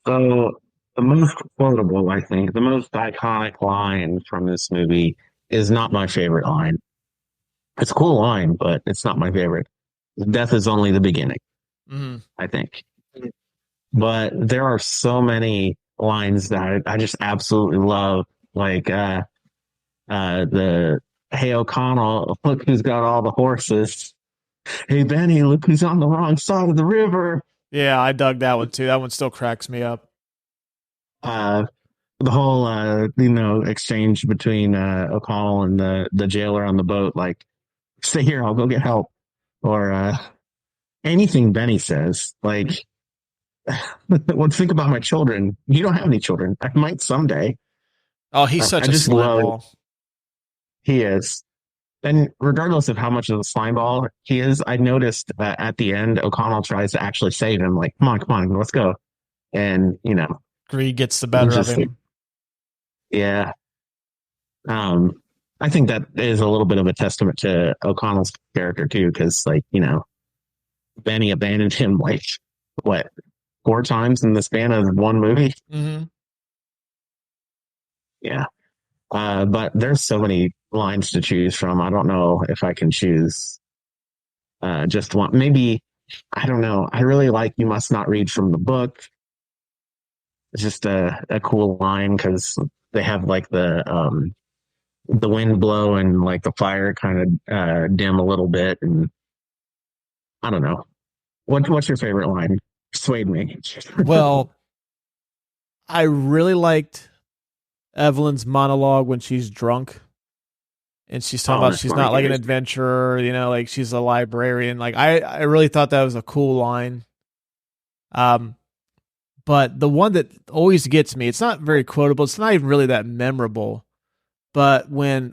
So the most quotable, I think, the most iconic line from this movie is not my favorite line. It's a cool line, but it's not my favorite. Death is only the beginning, I think. But there are so many lines that I just absolutely love. Like the Hey O'Connell, look who's got all the horses. Hey Benny, look who's on the wrong side of the river. Yeah, I dug that one too. That one still cracks me up. The whole exchange between O'Connell and the jailer on the boat, like, stay here, I'll go get help. Or anything Benny says, like, well, think about my children. You don't have any children. I might someday. Oh, he's such a slime ball. He is. And regardless of how much of a slime ball he is, I noticed that at the end, O'Connell tries to actually save him, like, come on, let's go. And, greed gets the better of him. Yeah. I think that is a little bit of a testament to O'Connell's character too, because Benny abandoned him 4 times in the span of one movie. Mm-hmm. Yeah. But there's so many lines to choose from. I don't know if I can choose just one. Maybe, I don't know. I really like "You must not read from the book." It's just a cool line because they have like the wind blow and like the fire kind of dim a little bit, and I don't know. What's your favorite line? Persuade me. Well, I really liked Evelyn's monologue when she's drunk and she's talking about she's not like an adventurer, like she's a librarian. Like I really thought that was a cool line. But the one that always gets me, it's not very quotable. It's not even really that memorable. But when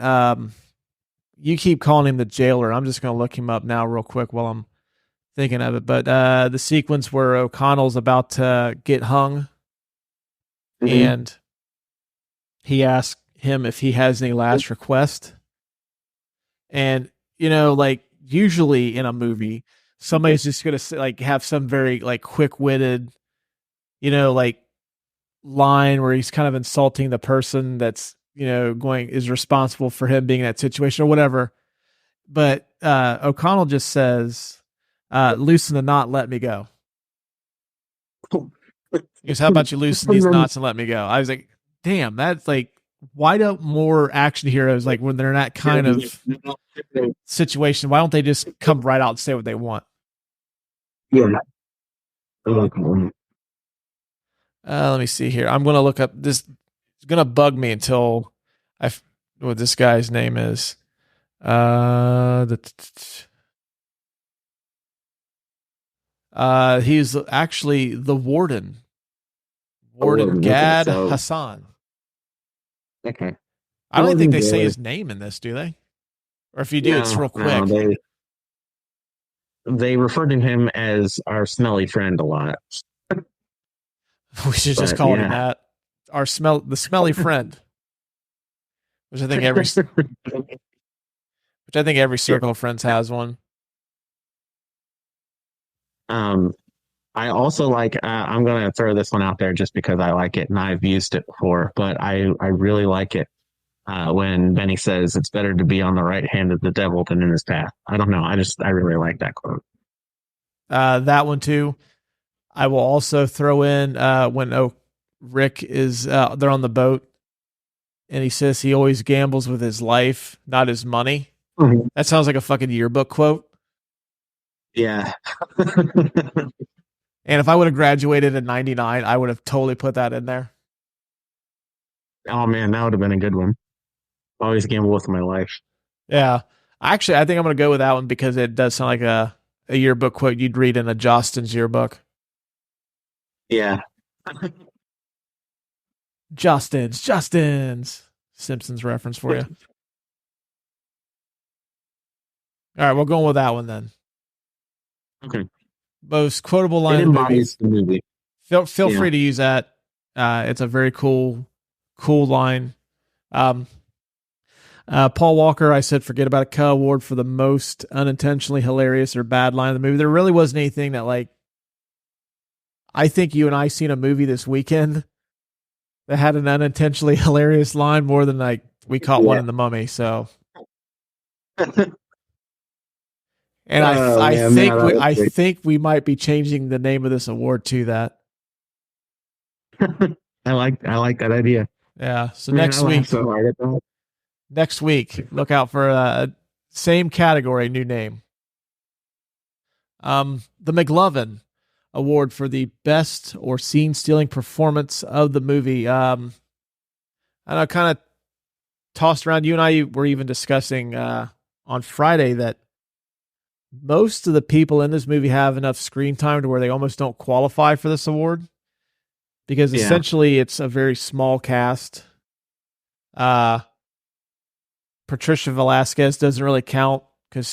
you keep calling him the jailer, I'm just going to look him up now real quick while I'm thinking of it. But the sequence where O'Connell's about to get hung and he asks him if he has any last request. And, like usually in a movie, somebody's just going to like have some very like quick witted, like line where he's kind of insulting the person that's, is responsible for him being in that situation or whatever. But O'Connell just says, loosen the knot, let me go. He goes, how about you loosen these knots and let me go? I was like, damn, that's like, why don't more action heroes, like when they're in that kind of situation, why don't they just come right out and say what they want? Yeah. Let me see here. I'm going to look up this. It's going to bug me until what this guy's name is. He's actually the warden. Warden Gad Hassan. Okay. I don't think they say his name in this, do they? Or if you do, it's real quick. No, they refer to him as our smelly friend a lot. We should just call him that. The smelly friend. Which I think every circle of friends has one. I also like, I'm going to throw this one out there just because I like it and I've used it before, but I really like it when Benny says it's better to be on the right hand of the devil than in his path. I don't know. I really like that quote. That one too. I will also throw in when Rick is they're on the boat and he says he always gambles with his life, not his money. Mm-hmm. That sounds like a fucking yearbook quote. Yeah. And if I would have graduated in 99, I would have totally put that in there. Oh man, that would have been a good one. Always gamble with my life. Yeah. Actually, I think I'm going to go with that one because it does sound like a yearbook quote you'd read in a Jostin's yearbook. Yeah. Justin's. Simpsons reference for you. All right, we're going with that one then. Okay. Most quotable line in the movie. Feel free to use that. It's a very cool line. Paul Walker, I said, forget about a Cuh Award for the most unintentionally hilarious or bad line of the movie. There really wasn't anything that, like, I think you and I seen a movie this weekend that had an unintentionally hilarious line more than like we caught one in The Mummy. So, and I think we might be changing the name of this award to that. I like that idea. Yeah. So next week, look out for same category, new name. The McLovin Award for the best or scene stealing performance of the movie. I know, kind of tossed around. You and I were even discussing on Friday that most of the people in this movie have enough screen time to where they almost don't qualify for this award because essentially it's a very small cast. Patricia Velasquez doesn't really count because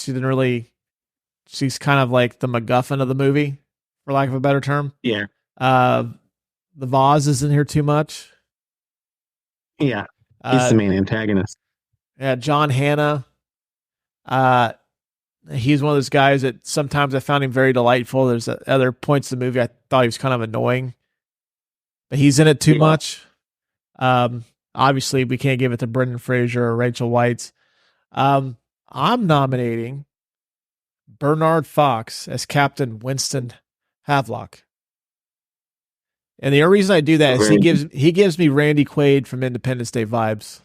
she's kind of like the MacGuffin of the movie, for lack of a better term. Yeah. The Vaz isn't here too much. Yeah. He's the main antagonist. Yeah. John Hannah. He's one of those guys that sometimes I found him very delightful. There's other points in the movie I thought he was kind of annoying, but he's in it too much. Obviously we can't give it to Brendan Fraser or Rachel Weisz. I'm nominating Bernard Fox as Captain Winston Havelock. And the only reason I do that is he gives me Randy Quaid from Independence Day vibes.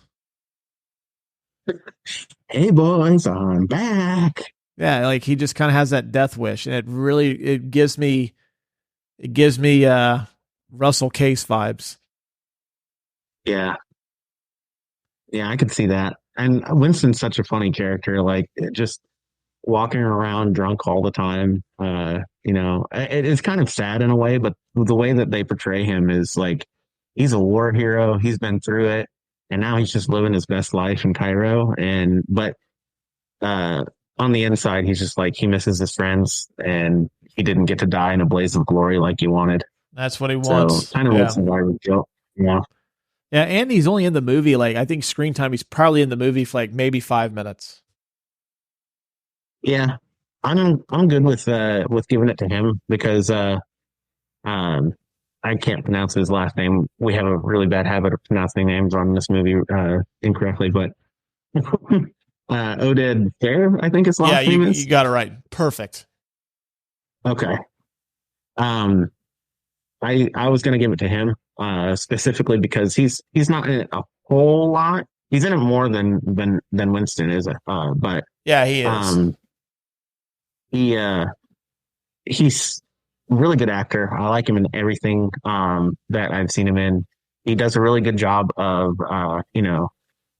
Hey boys, I'm back. Yeah, like he just kind of has that death wish, and it gives me Russell Case vibes. Yeah. Yeah, I could see that. And Winston's such a funny character, like just walking around drunk all the time. It's kind of sad in a way, but the way that they portray him is like he's a war hero. He's been through it, and now he's just living his best life in Cairo. But on the inside, he's just like he misses his friends, and he didn't get to die in a blaze of glory like he wanted. That's what he wants. So kind of looks like guilt. Yeah. Yeah, and he's only in the movie, like, I think screen time, he's probably in the movie for, like, maybe 5 minutes. Yeah, I'm good with giving it to him because um I can't pronounce his last name. We have a really bad habit of pronouncing names on this movie incorrectly, but Oded Fair, I think his Yeah, last name you is. got it right. Perfect. Okay. Um, I was gonna give it to him specifically because he's not in it a whole lot. He's in it more than Winston is. But Yeah, he is. um, he he's a really good actor. I like him in everything that I've seen him in. He does a really good job of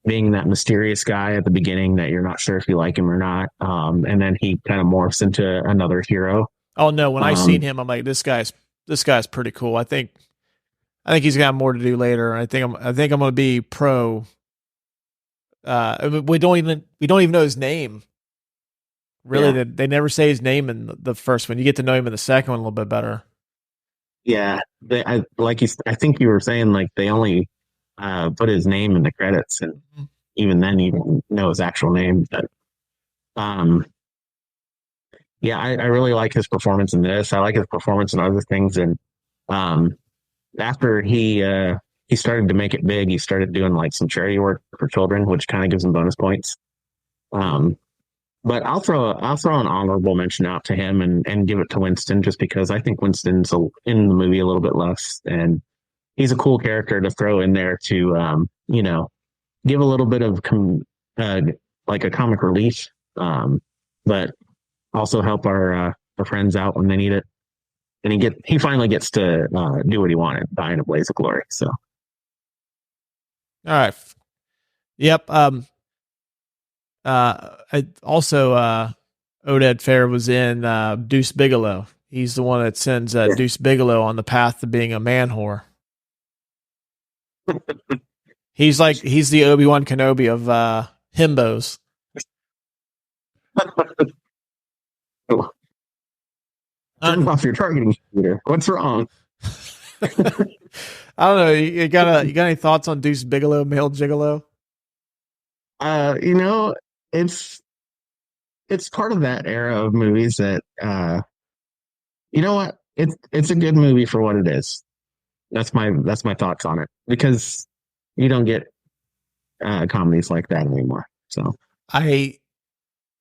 being that mysterious guy at the beginning that you're not sure if you like him or not. And then he kind of morphs into another hero. Oh no, when I seen Um, him, I'm like, this guy's pretty cool. I think he's got more to do later. I think I'm gonna be pro. I mean, we don't even know his name. Really, yeah, they never say his name in the first one. You get to know him in the second one a little bit better. yeah. I think you were saying like they only put his name in the credits, and even then you don't know his actual name. But um, yeah, I really like his performance in this. I like his performance in other things, and um, after he started to make it big, he started doing like some charity work for children, which kind of gives him bonus points. Um, but I'll throw an honorable mention out to him and give it to Winston just because I think Winston's in the movie a little bit less, and he's a cool character to throw in there to give a little bit of uh, like a comic relief, but also help our friends out when they need it. And he finally gets to do what he wanted, die in a blaze of glory. So All right. Yep. Oded Fair was in Deuce Bigelow. He's the one that sends Deuce Bigelow on the path to being a man whore. He's the Obi-Wan Kenobi of himbos. turn off your targeting computer. What's wrong? I don't know. You got any thoughts on Deuce Bigelow, male gigolo? You know, it's part of that era of movies that you know what? It's a good movie for what it is. That's my thoughts on it because you don't get comedies like that anymore. So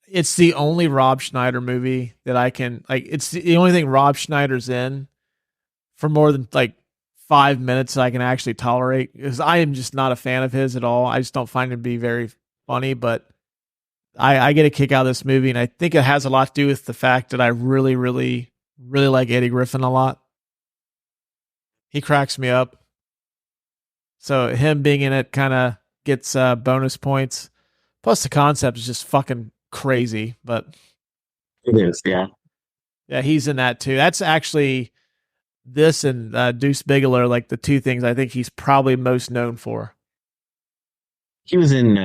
It's the only Rob Schneider movie that I can like. It's the only thing Rob Schneider's in for more than like 5 minutes that I can actually tolerate because I am just not a fan of his at all. I just don't find him to be very funny, but I get a kick out of this movie, and I think it has a lot to do with the fact that I really, really, really like Eddie Griffin a lot. He cracks me up. So him being in it kind of gets bonus points. Plus the concept is just fucking crazy, but it is, yeah. yeah, he's in that too. That's actually this and Deuce Bigelow are like the two things I think he's probably most known for. He was in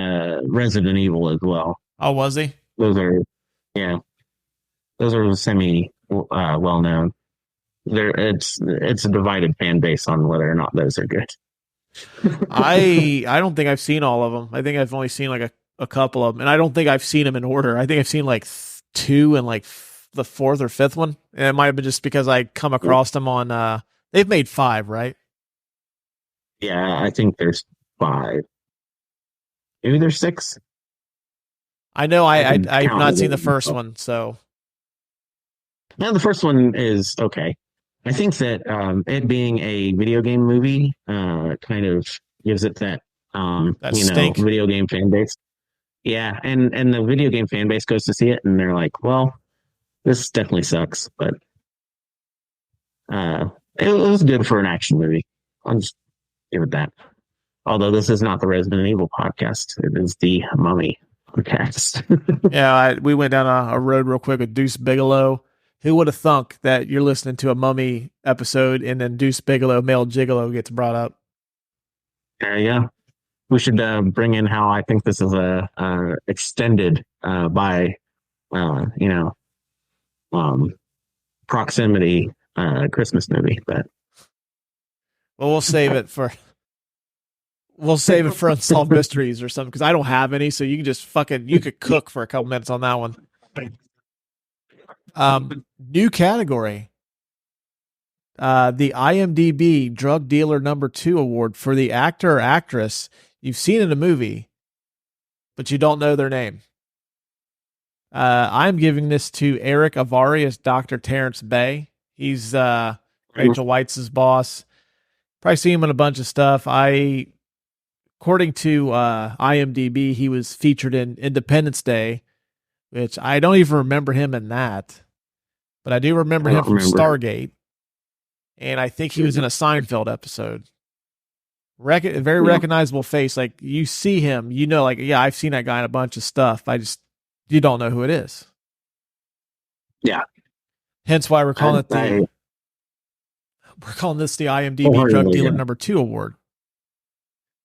Resident Evil as well. Oh, was he? Those are, yeah, those are semi well known. It's a divided fan base on whether or not those are good. I don't think I've seen all of them. I think I've only seen like a couple of them, and I don't think I've seen them in order. I think I've seen like two and like the fourth or fifth one, and it might have been just because I come across them on. They've made 5, right? Yeah, I think there's 5. Maybe there's 6. I know I've not seen the them. first one, so Now the first one is okay. I think that it being a video game movie kind of gives it that that stink. video game fan base. Yeah, and the video game fan base goes to see it and they're like, well, this definitely sucks, but it was good for an action movie. I'll just give it that. Although this is not the Resident Evil podcast, it is the Mummy podcast. Yeah, we went down a road real quick with Deuce Bigelow. Who would have thunk that you're listening to a Mummy episode and then Deuce Bigelow, male gigolo, gets brought up? Yeah. We should bring in how I think this is a extended by proximity Christmas movie. But well, we'll save it for unsolved mysteries or something because I don't have any. So you can just you could cook for a couple minutes on that one. New category. The IMDb Drug Dealer #2 award for the actor or actress you've seen in a movie, but you don't know their name. I'm giving this to Eric Avari as Dr. Terrence Bay. He's Rachel Weisz's boss. Probably seen him in a bunch of stuff. According to IMDb, he was featured in Independence Day, which I don't even remember him in that, but I do remember him from Stargate. And I think he was in a Seinfeld episode. Very recognizable face. Like, you see him, you know, like, yeah, I've seen that guy in a bunch of stuff. You don't know who it is. Yeah. Hence why we're calling this the IMDb Drug Dealer #2 award.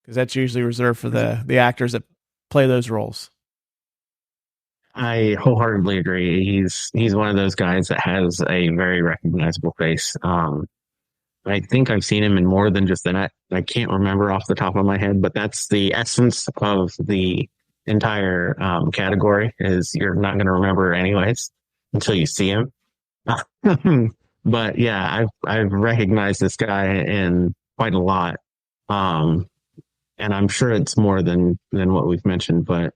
Because that's usually reserved for the actors that play those roles. I wholeheartedly agree. He's one of those guys that has a very recognizable face. I think I've seen him in more than just that. I can't remember off the top of my head, but that's the essence of the entire category. Is you're not going to remember anyways until you see him. But yeah, I've recognized this guy in quite a lot, and I'm sure it's more than what we've mentioned. But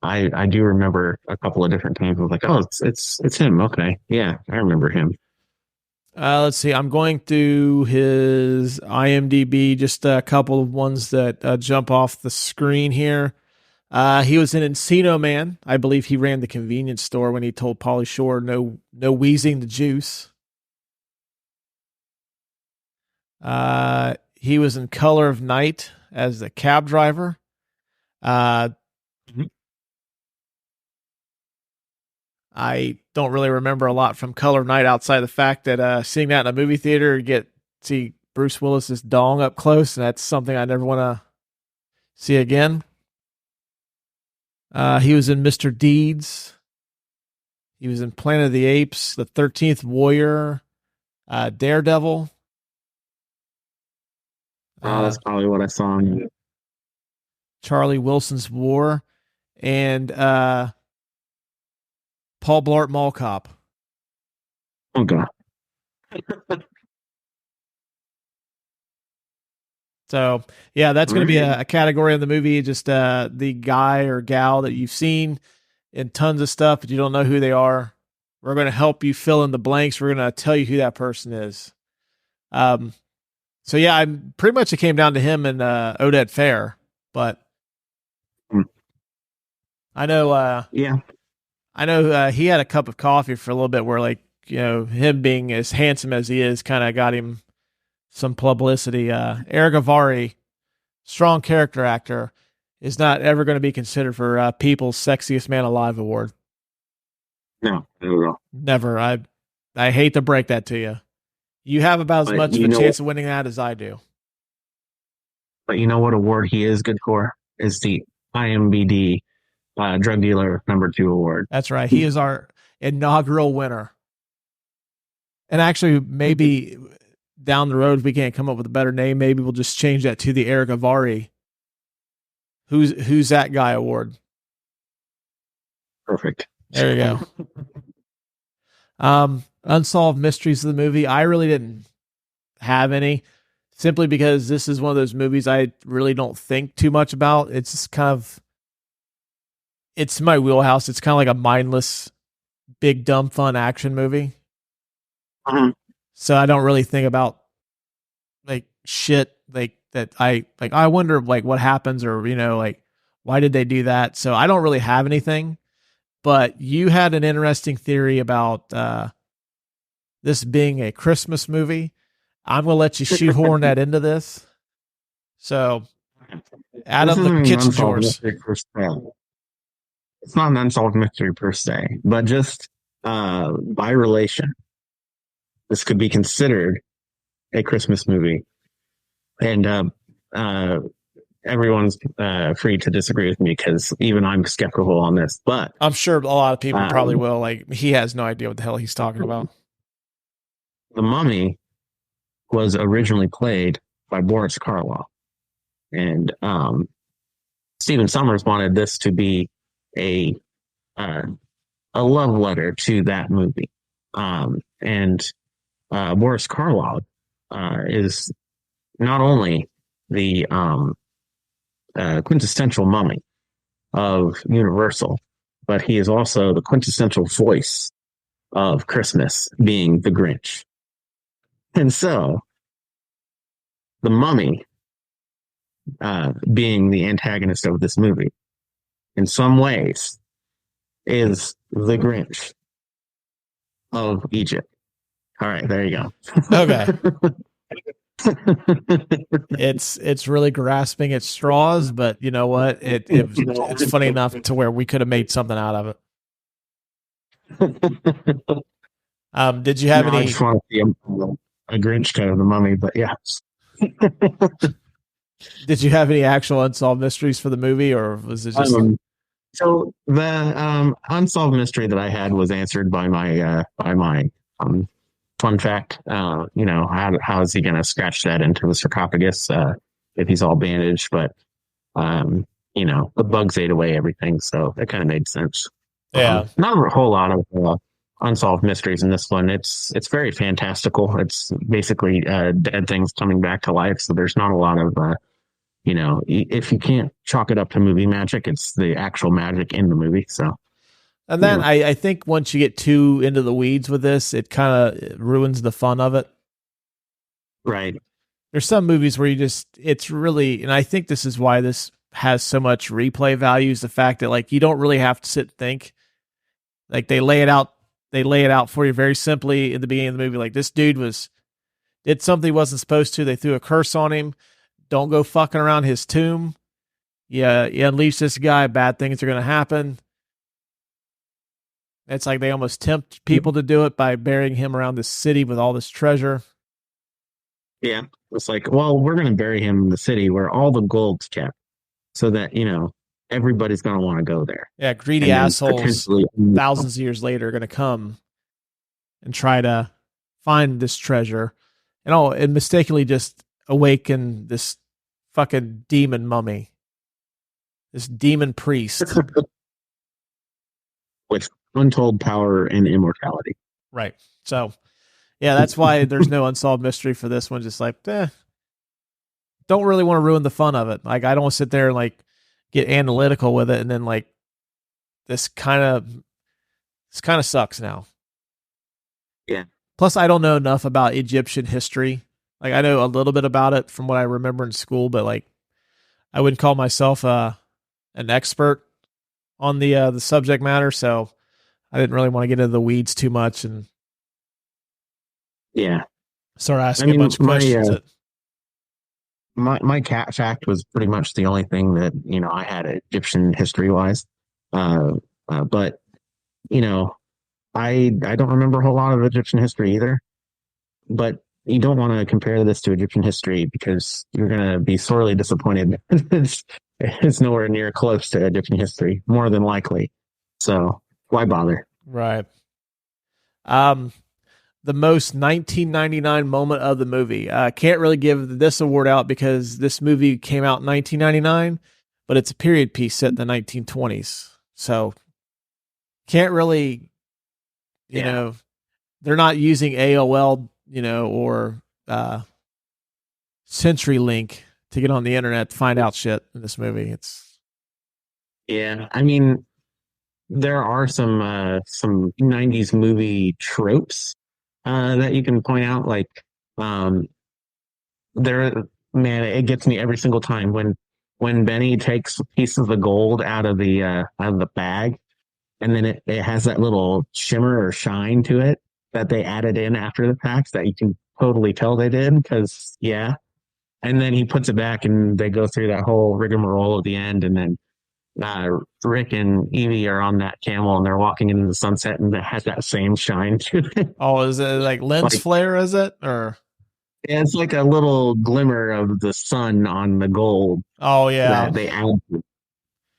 I do remember a couple of different times. I was like, oh, it's him. Okay, yeah, I remember him. Let's see. I'm going through his IMDb, just a couple of ones that jump off the screen here. He was in Encino Man. I believe he ran the convenience store when he told Pauly Shore, no wheezing the juice. He was in Color of Night as the cab driver. I don't really remember a lot from Color of Night outside the fact that seeing that in a movie theater, you see Bruce Willis's dong up close, and that's something I never want to see again. He was in Mr. Deeds. He was in Planet of the Apes, The 13th Warrior, Daredevil. That's probably what I saw him. Charlie Wilson's War, and Paul Blart Mall Cop. Oh, God. So, yeah, that's going to be a category in the movie. Just the guy or gal that you've seen in tons of stuff, but you don't know who they are. We're going to help you fill in the blanks. We're going to tell you who that person is. So, yeah, it came down to him and Odette Fair. But I know... I know he had a cup of coffee for a little bit where, like, you know, him being as handsome as he is kind of got him some publicity. Eric Avari, strong character actor, is not ever going to be considered for People's Sexiest Man Alive award. No, never. Never. I hate to break that to you. You have about as much of a chance of winning that as I do. But you know what award he is good for? Is the IMDb Drug Dealer #2 award. That's right. He is our inaugural winner. And actually, maybe down the road, if we can't come up with a better name, maybe we'll just change that to the Eric Avari Who's that guy award. Perfect. There you go. Unsolved mysteries of the movie. I really didn't have any, simply because this is one of those movies I really don't think too much about. It's just it's my wheelhouse. It's kind of like a mindless, big, dumb, fun action movie. Uh-huh. So I don't really think about like shit like that. I wonder like what happens, or, you know, like why did they do that? So I don't really have anything, but you had an interesting theory about this being a Christmas movie. I'm going to let you shoehorn that into this. So Adam, the kitchen's yours. It's not an unsolved mystery per se, but just by relation, this could be considered a Christmas movie. And everyone's free to disagree with me, because even I'm skeptical on this. But I'm sure a lot of people probably will. Like, he has no idea what the hell he's talking about. The Mummy was originally played by Boris Karloff. And Stephen Sommers wanted this to be a a love letter to that movie. And Boris Karloff is not only the quintessential mummy of Universal, but he is also the quintessential voice of Christmas, being the Grinch. And so, the mummy, being the antagonist of this movie, in some ways, is the Grinch of Egypt. All right, there you go. Okay. It's really grasping at straws, but you know what? It's funny enough to where we could have made something out of it. Did you have any? I just want to see a Grinch kind of the mummy, but yeah. Did you have any actual unsolved mysteries for the movie, or was it just? So the unsolved mystery that I had was answered by my fun fact. How is he going to scratch that into the sarcophagus if he's all bandaged? But the bugs ate away everything, so it kind of made sense. Yeah, not a whole lot of unsolved mysteries in this one. It's very fantastical. It's basically dead things coming back to life. So there's not a lot of if you can't chalk it up to movie magic, it's the actual magic in the movie. So. And then I think once you get too into the weeds with this, it kind of ruins the fun of it. Right. There's some movies where it's really, and I think this is why this has so much replay value, is the fact that like you don't really have to sit and think. Like they lay it out for you very simply in the beginning of the movie. Like this dude did something he wasn't supposed to. They threw a curse on him. Don't go fucking around his tomb. Yeah, you unleash this guy, bad things are going to happen. It's like they almost tempt people to do it by burying him around this city with all this treasure. Yeah. It's like, well, we're going to bury him in the city where all the gold's kept so that, everybody's going to want to go there. Yeah, greedy assholes thousands of years later are going to come and try to find this treasure and mistakenly just awaken this fucking demon mummy, this demon priest. With untold power and immortality. Right. So, yeah, that's why there's no unsolved mystery for this one. Just like, don't really want to ruin the fun of it. Like, I don't want to sit there and like get analytical with it, and then like this kind of sucks now. Yeah. Plus, I don't know enough about Egyptian history. Like, I know a little bit about it from what I remember in school, but like, I wouldn't call myself an expert on the subject matter, so I didn't really want to get into the weeds too much and start asking a bunch of questions. My cat fact was pretty much the only thing that I had Egyptian history wise, but I don't remember a whole lot of Egyptian history either. But you don't want to compare this to Egyptian history because you're going to be sorely disappointed. It's nowhere near close to Egyptian history, more than likely. So why bother? Right. The most 1999 moment of the movie. Can't really give this award out because this movie came out in 1999, but it's a period piece set in the 1920s. So can't really, you know, they're not using AOL, or CenturyLink to get on the internet to find out shit in this movie. I mean, there are some 90s movie tropes that you can point out. Like, it gets me every single time when Benny takes a piece of the gold out of the bag, and then it has that little shimmer or shine to it that they added in after the fact that you can totally tell they did because and then he puts it back and they go through that whole rigmarole at the end, and then Rick and Evie are on that camel and they're walking into the sunset and it has that same shine to it. Oh, is it like lens flare? Is it or? Yeah, it's like a little glimmer of the sun on the gold. Oh yeah, that they add.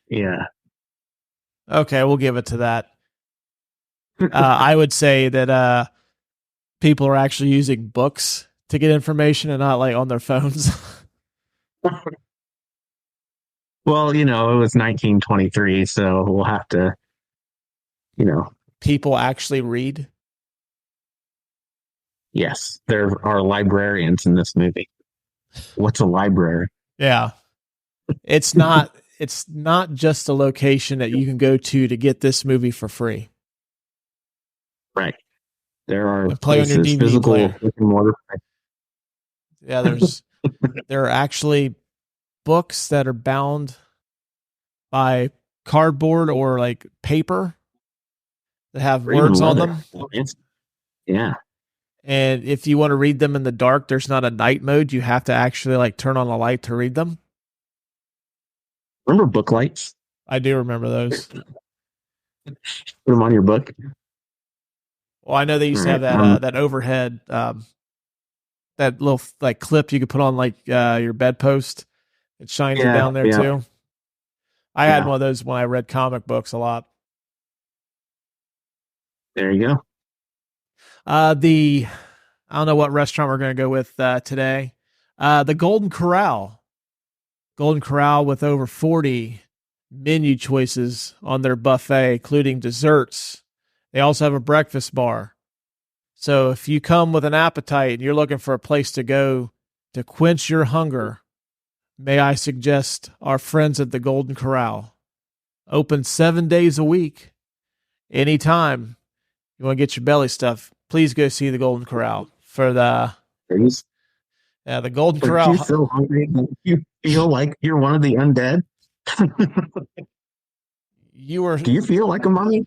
Yeah. Okay, we'll give it to that. I would say that people are actually using books to get information and not like on their phones. Well, it was 1923, so we'll have to, people actually read? Yes, there are librarians in this movie. What's a library? Yeah. It's not just a location that you can go to get this movie for free Right. There are and play on your places, DVD physical player. brick and mortar. Yeah, there are actually books that are bound by cardboard or like paper that have Or even words on leather. them. Yeah. And if you want to read them in the dark, there's not a night mode. You have to actually like turn on a light to read them. Remember book lights? I do remember those. Put them on your book. Well, I know they used to have that overhead, that little like clip you could put on like your bedpost. It shines it down there too. I had one of those when I read comic books a lot. There you go. I don't know what restaurant we're going to go with today. The Golden Corral. Golden Corral with over 40 menu choices on their buffet, including desserts. They also have a breakfast bar. So if you come with an appetite and you're looking for a place to go to quench your hunger, may I suggest our friends at the Golden Corral. Open 7 days a week. Anytime you want to get your belly stuffed, please go see the Golden Corral for the Golden Corral. Do you feel hungry? You feel like you're one of the undead? Do you feel like a mummy?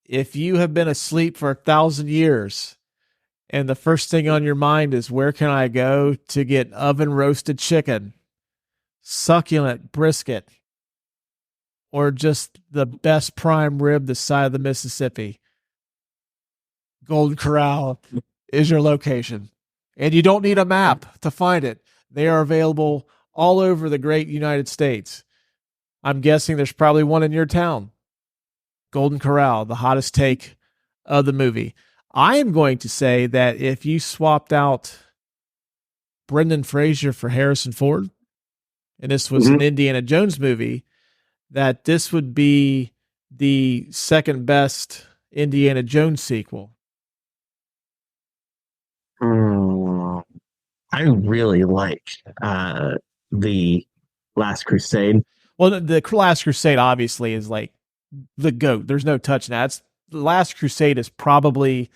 If you have been asleep for 1,000 years and the first thing on your mind is where can I go to get oven roasted chicken, succulent brisket, or just the best prime rib this side of the Mississippi, Golden Corral is your location. And you don't need a map to find it. They are available all over the great United States. I'm guessing there's probably one in your town. Golden Corral, the hottest take of the movie. I am going to say that if you swapped out Brendan Fraser for Harrison Ford, and this was an Indiana Jones movie, that this would be the second best Indiana Jones sequel. I really like the Last Crusade. Well, the Last Crusade obviously is like the GOAT. There's no touching that. The Last Crusade is probably,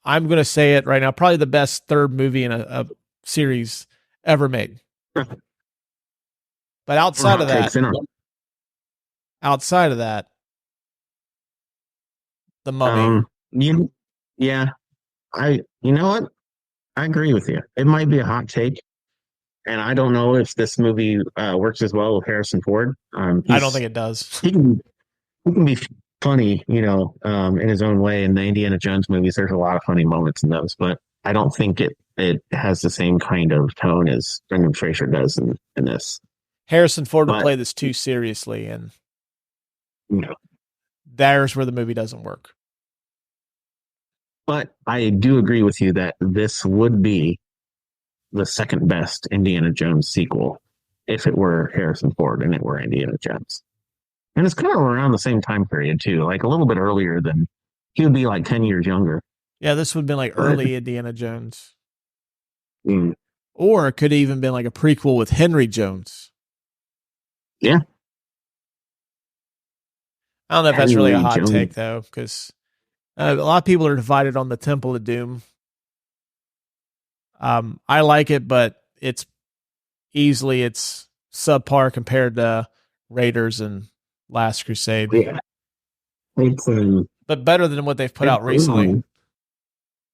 I'm going to say it right now, probably the best third movie in a series ever made. But outside of that, The Mummy. You know what? I agree with you. It might be a hot take, and I don't know if this movie works as well with Harrison Ford. I don't think it does. He can be funny, in his own way. In the Indiana Jones movies, there's a lot of funny moments in those, but I don't think it has the same kind of tone as Brendan Fraser does in this. Harrison Ford would play this too seriously, and there's where the movie doesn't work. But I do agree with you that this would be the second best Indiana Jones sequel if it were Harrison Ford and it were Indiana Jones. And it's kind of around the same time period, too, like a little bit earlier than he would be like 10 years younger. Yeah, this would have been like early Indiana Jones. Or it could have even been like a prequel with Henry Jones. Yeah. I don't know if that's really a hot take, though, because a lot of people are divided on the Temple of Doom. I like it, but it's subpar compared to Raiders and Last Crusade. Yeah. But better than what they've put out recently.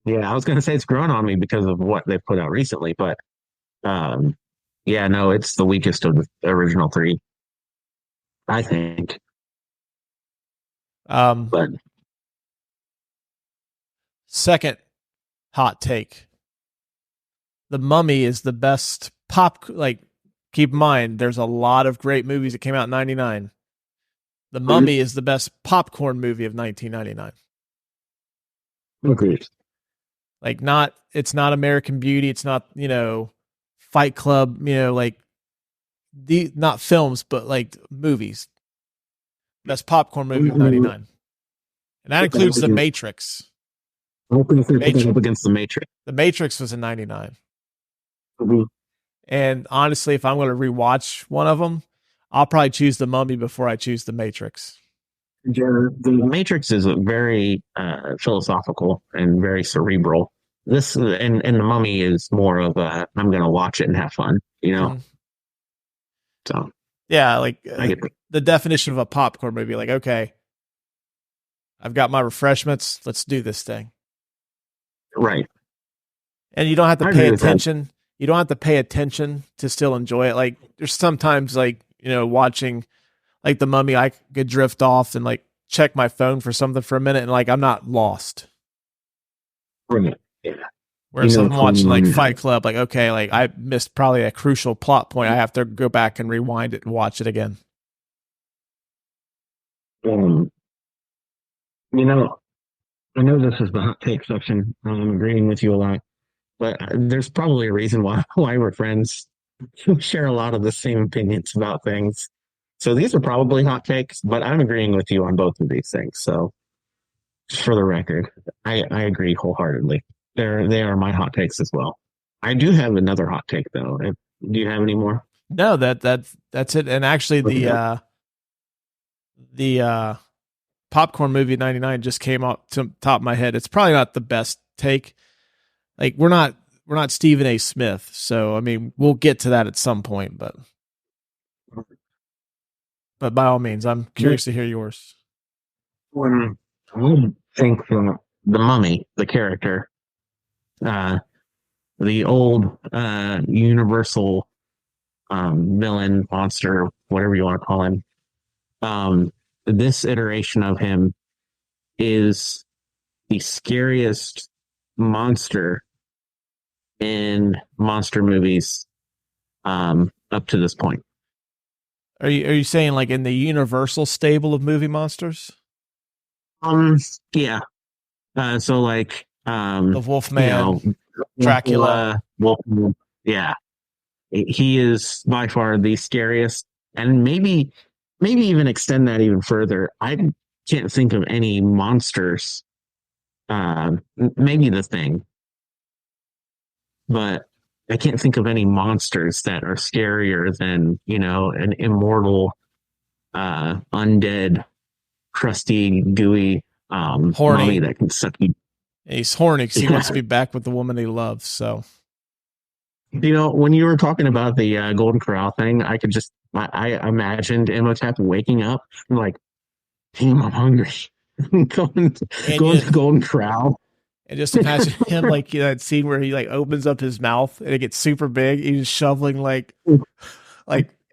Yeah, I was going to say it's grown on me because of what they've put out recently, but it's the weakest of the original three, I think. But second hot take. The Mummy is the best keep in mind, there's a lot of great movies that came out in 99. The Mummy is the best popcorn movie of 1999. Agreed. It's not American Beauty. It's not, Fight Club, not films, but like movies. Best popcorn movie of '99, and that includes The Matrix. I'm going to put up against The Matrix. The Matrix was in '99. Mm-hmm. And honestly, if I'm going to rewatch one of them, I'll probably choose The Mummy before I choose The Matrix. The Matrix is very philosophical and very cerebral. This and The Mummy is more of a I'm going to watch it and have fun, you know. Mm-hmm. So yeah, like the definition of a popcorn movie. Like, okay, I've got my refreshments. Let's do this thing. Right. And you don't have to pay attention. You don't have to pay attention to still enjoy it. Like there's sometimes like, you know, watching like The Mummy, I could drift off and like check my phone for something for a minute and like I'm not lost. Right. Yeah. Whereas I'm watching like Fight Club, like, okay, like I missed probably a crucial plot point. I have to go back and rewind it and watch it again. You know, I know this is the hot take section. I'm agreeing with you a lot. But there's probably a reason why we're friends. We share a lot of the same opinions about things. So these are probably hot takes, but I'm agreeing with you on both of these things. So just for the record, I agree wholeheartedly. They are my hot takes as well. I do have another hot take though. Do you have any more? No, that's it. And actually the popcorn movie '99 just came up to the top of my head. It's probably not the best take. Like we're not Stephen A. Smith, so I mean we'll get to that at some point, but by all means, I'm curious to hear yours. I think The Mummy, the character, the old Universal villain, monster, whatever you want to call him, this iteration of him is the scariest monster in monster movies up to this point. Are you saying like in the Universal stable of movie monsters? Yeah. So like the Wolfman, you know, Dracula. Wolfman, yeah. He is by far the scariest, and maybe even extend that even further. I can't think of any monsters. Maybe The Thing, but I can't think of any monsters that are scarier than, you know, an immortal, undead, crusty, gooey, horny mummy that can suck you. He's horny because he wants to be back with the woman he loves. So, you know, when you were talking about the Golden Corral thing, I imagined Imhotep waking up and like, damn, I'm hungry. going to Golden Corral. And just imagine him like, you know, that scene where he like opens up his mouth and it gets super big. He's shoveling like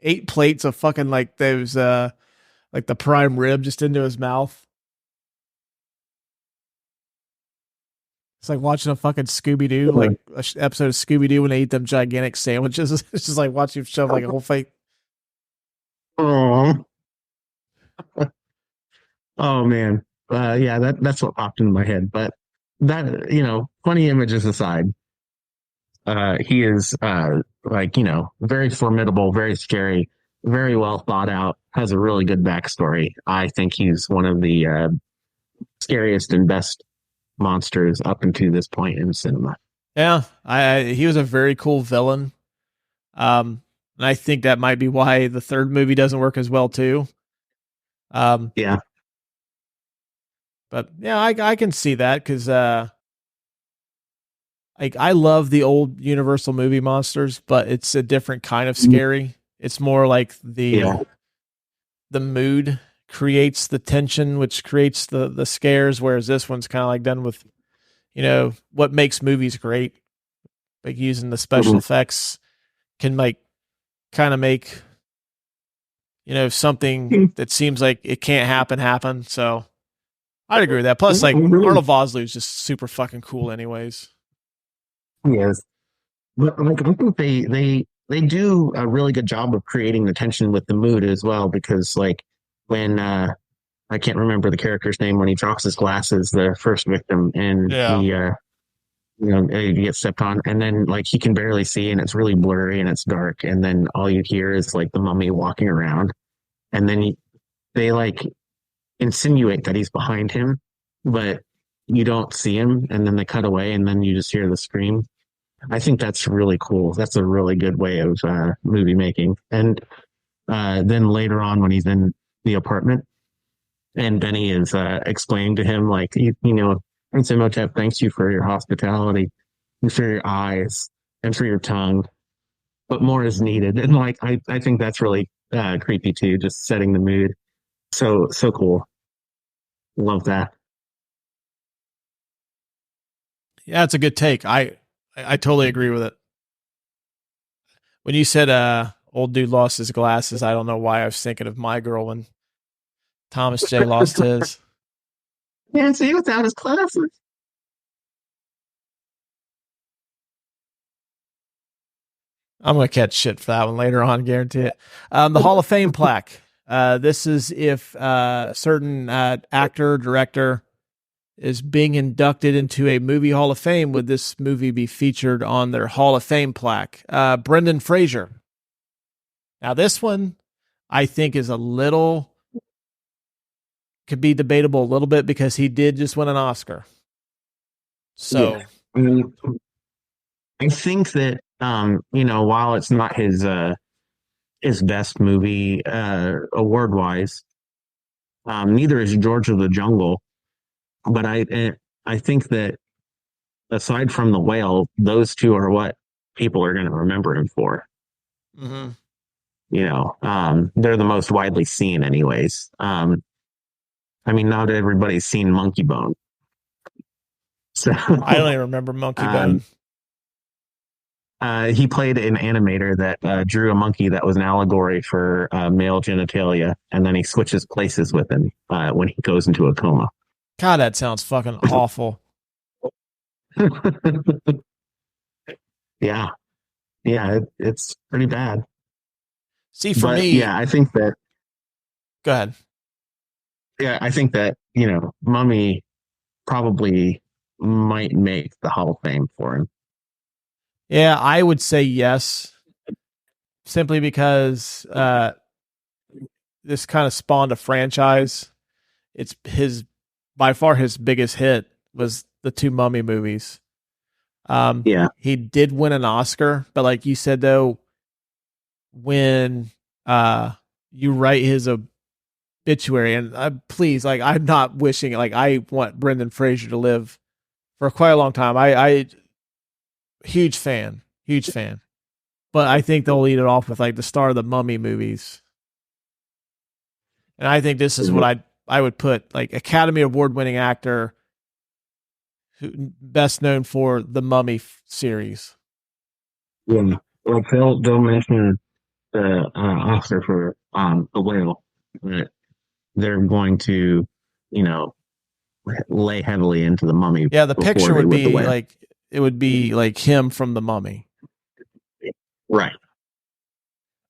8 plates of fucking like those like the prime rib just into his mouth. It's like watching a fucking Scooby-Doo, like an episode of Scooby-Doo when they eat them gigantic sandwiches. It's just like watching him shove like a whole fake. Oh, oh man. Yeah, that's what popped into my head. But that, you know, funny images aside, he is like, you know, very formidable, very scary, very well thought out, has a really good backstory. I think he's one of the scariest and best monsters up until this point in cinema. Yeah, he was a very cool villain. And I think that might be why the third movie doesn't work as well too. Yeah. But yeah, I can see that because like I love the old Universal movie monsters, but it's a different kind of scary. It's more like the mood creates the tension, which creates the scares, whereas this one's kind of like done with, you know, what makes movies great. Like using the special effects can like kind of make, you know, something that seems like it can't happen. So I'd agree with that. Plus, like Arnold Vosloo is just super fucking cool, anyways. Yes, but like I think they do a really good job of creating the tension with the mood as well. Because like when I can't remember the character's name when he drops his glasses, the first victim, and he you know, he gets stepped on, and then like he can barely see, and it's really blurry and it's dark, and then all you hear is like the mummy walking around, and then they like insinuate that he's behind him, but you don't see him, and then they cut away, and then you just hear the scream. I think that's really cool. That's a really good way of movie making. And then later on, when he's in the apartment, and Benny is explaining to him, like, Prince Imhotep thanks you for your hospitality, and for your eyes, and for your tongue, but more is needed. And like, I think that's really creepy too, just setting the mood. So cool. Love that. Yeah, it's a good take. I totally agree with it. When you said old dude lost his glasses, I don't know why I was thinking of My Girl when Thomas J lost his. Can't see without his glasses. I'm going to catch shit for that one later on, guarantee it. The Hall of Fame plaque. This is if a certain actor, director is being inducted into a movie Hall of Fame, would this movie be featured on their Hall of Fame plaque? Brendan Fraser. Now, this one I think is could be debatable a little bit because he did just win an Oscar. So, yeah. I think that, while it's not his best movie award wise, neither is George of the Jungle. But I think that aside from The Whale, those two are what people are going to remember him for. mm-hmm. They're the most widely seen anyways. Not everybody's seen Monkey Bone. So I don't even remember Monkey Bone. He played an animator that drew a monkey that was an allegory for male genitalia, and then he switches places with him when he goes into a coma. God, that sounds fucking awful. Yeah, it's pretty bad. See, for me, yeah, I think that. Go ahead. Yeah, I think that Mummy probably might make the Hall of Fame for him. Yeah, I would say yes, simply because this kind of spawned a franchise. It's by far his biggest hit was the two Mummy movies. Yeah, he did win an Oscar, but like you said though, when you write his obituary, and please, like, I'm not wishing, like, I want Brendan Fraser to live for quite a long time. I huge fan, but I think they'll lead it off with like the star of the Mummy movies, and I think this is what I would put, like, Academy Award winning actor, who best known for the Mummy series. Yeah, like they'll mention the Oscar for The Whale, but they're going to, lay heavily into the Mummy. Yeah, the picture would be like, it would be like him from the Mummy. Right.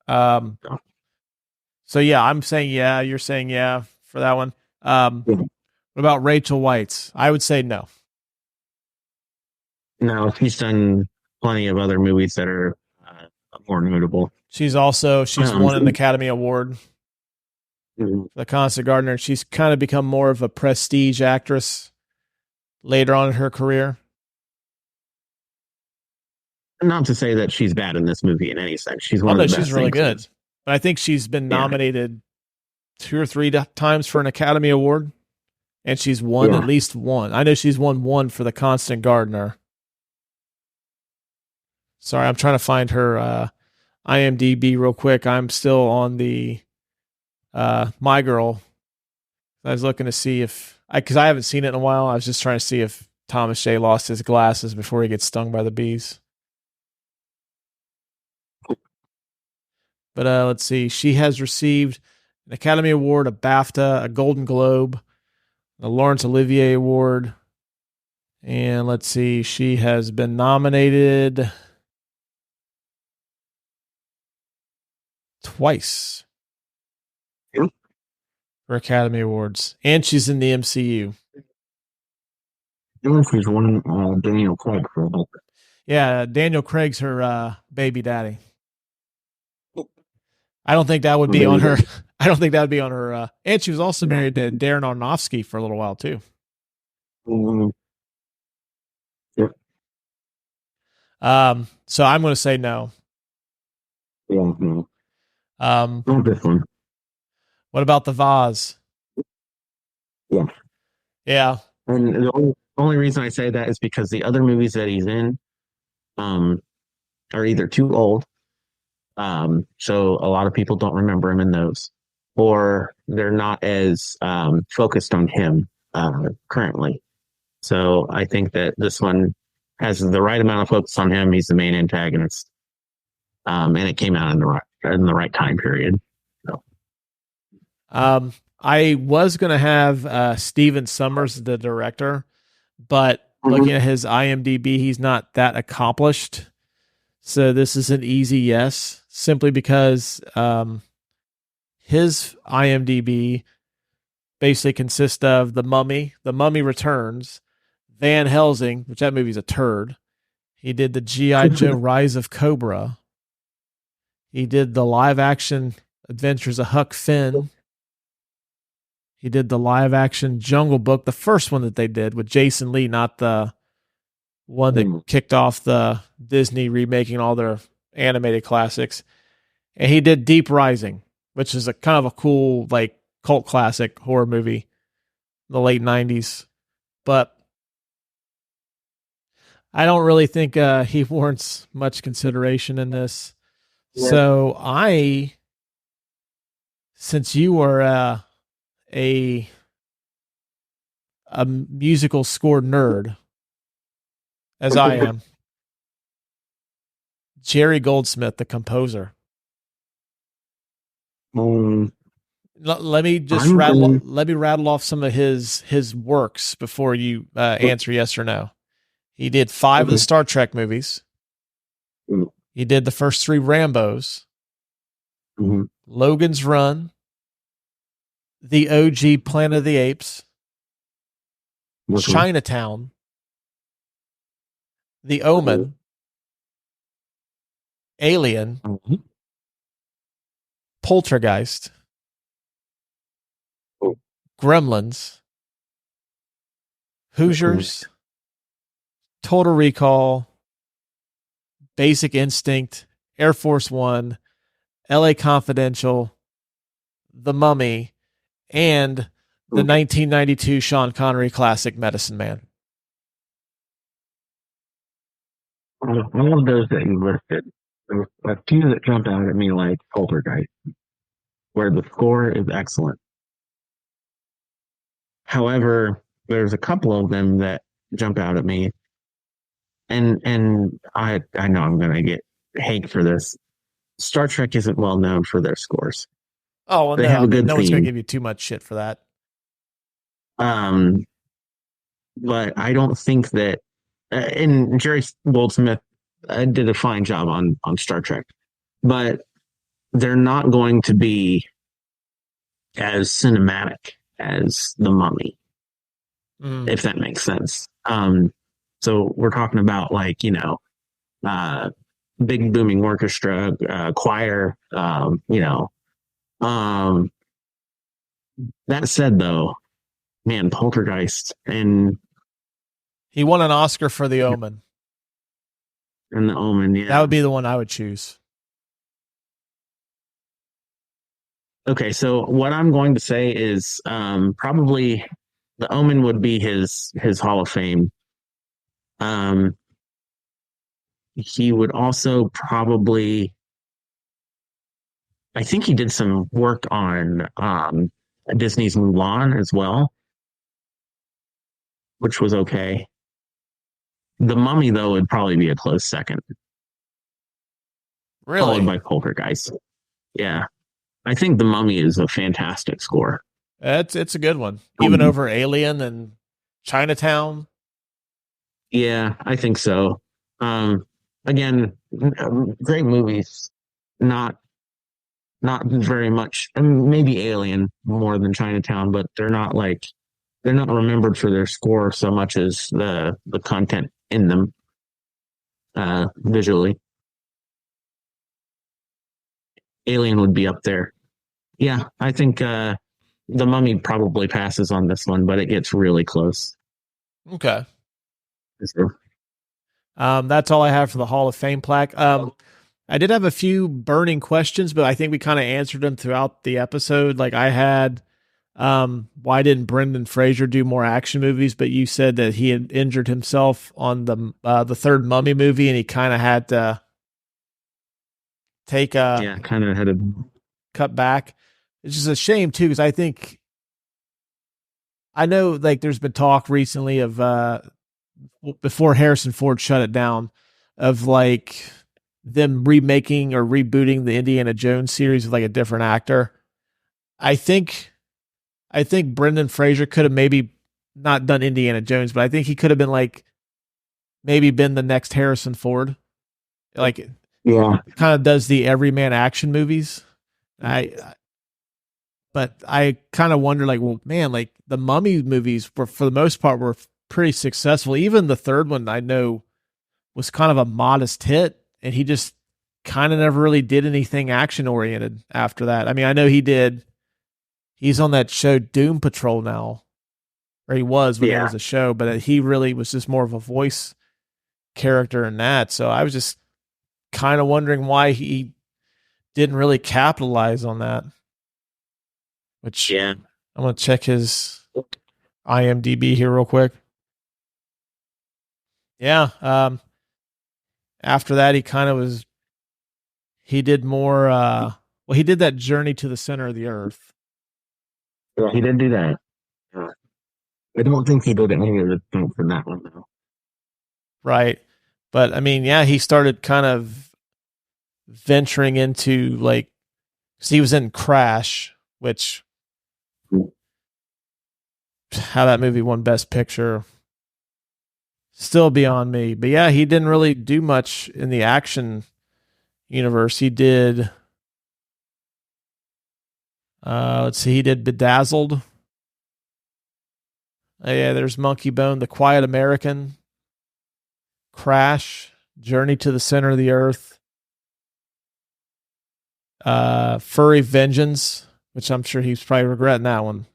So yeah, I'm saying yeah, you're saying yeah for that one. What about Rachel Weisz? I would say no. No, she's done plenty of other movies that are more notable. She's won an Academy Award for The Constant Gardener. She's kind of become more of a prestige actress later on in her career. Not to say that she's bad in this movie in any sense. She's one of the best. She's really good. But I think she's been nominated 2 or 3 times for an Academy Award, and she's won at least one. I know she's won one for The Constant Gardener. Sorry, I'm trying to find her IMDb real quick. I'm still on the My Girl. I was looking to see because I haven't seen it in a while. I was just trying to see if Thomas J lost his glasses before he gets stung by the bees. But let's see. She has received an Academy Award, a BAFTA, a Golden Globe, a Laurence Olivier Award. And let's see. She has been nominated twice for Academy Awards. And she's in the MCU. She's won Daniel Craig for a little bit. Yeah, Daniel Craig's her baby daddy. I don't think that would be on her. I don't think that would be on her. And she was also married to Darren Aronofsky for a little while too. Mm-hmm. Yep. So I'm going to say no. Yeah, no. Not this one. What about the vase? Yeah. Yeah. And the only reason I say that is because the other movies that he's in are either too old, so a lot of people don't remember him in those, or they're not as focused on him currently. So I think that this one has the right amount of focus on him. He's the main antagonist, and it came out in the right time period. So. I was going to have Steven Summers, the director, but looking at his IMDb, he's not that accomplished. So this is an easy yes, simply because his IMDb basically consists of The Mummy Returns, Van Helsing, which that movie's a turd. He did the G.I. Joe Rise of Cobra. He did the live-action Adventures of Huck Finn. He did the live-action Jungle Book, the first one that they did with Jason Lee, not the one that kicked off the Disney remaking all their animated classics. And he did Deep Rising, which is a kind of a cool, like, cult classic horror movie in the late 90s. But I don't really think he warrants much consideration in this. Yeah. So since you were a musical score nerd, as I am, Jerry Goldsmith, the composer. Let me just rattle off some of his works before you answer yes or no. He did 5 of the Star Trek movies. He did the first 3 Rambos. Logan's Run. The OG Planet of the Apes. Chinatown. The Omen. Alien. Poltergeist. Gremlins. Hoosiers. Total Recall. Basic Instinct. Air Force One. LA Confidential. The Mummy. And the 1992 Sean Connery classic Medicine Man. All of those that you listed, there were a few that jumped out at me, like Poltergeist, where the score is excellent. However, there's a couple of them that jump out at me, and I know I'm going to get hate for this. Star Trek isn't well known for their scores. Oh, well, they have a good no theme. One's going to give you too much shit for that. But I don't think that. And Jerry Goldsmith did a fine job on Star Trek, but they're not going to be as cinematic as The Mummy, if that makes sense. So we're talking about, like, big booming orchestra, choir, that said, though, man, Poltergeist, and he won an Oscar for The Omen. And The Omen, yeah. That would be the one I would choose. Okay, so what I'm going to say is probably The Omen would be his Hall of Fame. He would also probably, I think he did some work on Disney's Mulan as well, which was okay. The Mummy, though, would probably be a close second. Really? Followed by Poltergeist. Yeah. I think The Mummy is a fantastic score. It's a good one. Even over Alien and Chinatown. Yeah, I think so. Again, great movies. Not very much. Maybe Alien more than Chinatown, but they're not remembered for their score so much as the content in them visually. Alien would be up there. Yeah, I think The Mummy probably passes on this one, but it gets really close. Okay. Sure. That's all I have for the Hall of Fame plaque. I did have a few burning questions, but I think we kind of answered them throughout the episode. Like I had, why didn't Brendan Fraser do more action movies? But you said that he had injured himself on the third Mummy movie, and he kind of had to take a kind of had to cut back. It's just a shame too, because I know like there's been talk recently of before Harrison Ford shut it down, of like them remaking or rebooting the Indiana Jones series with like a different actor. I think Brendan Fraser could have maybe not done Indiana Jones, but I think he could have been like maybe been the next Harrison Ford. Like kind of does the everyman action movies. But I kind of wonder like, well, man, like the Mummy movies were for the most part were pretty successful. Even the third one I know was kind of a modest hit, and he just kind of never really did anything action oriented after that. I mean, I know he's on that show Doom Patrol now, or he was when it was a show, but he really was just more of a voice character in that. So I was just kind of wondering why he didn't really capitalize on that. Which I'm going to check his IMDb here real quick. Yeah. After that, he did more, he did that Journey to the Center of the Earth. Yeah, he did do that. I don't think he did any of the things for that one, though. Right. But, I mean, yeah, he started kind of venturing into, like, because he was in Crash, which, how that movie won Best Picture, still beyond me. But, yeah, he didn't really do much in the action universe. He did... let's see, he did Bedazzled. Yeah, there's Monkey Bone, The Quiet American, Crash, Journey to the Center of the Earth, Furry Vengeance, which I'm sure he's probably regretting that one.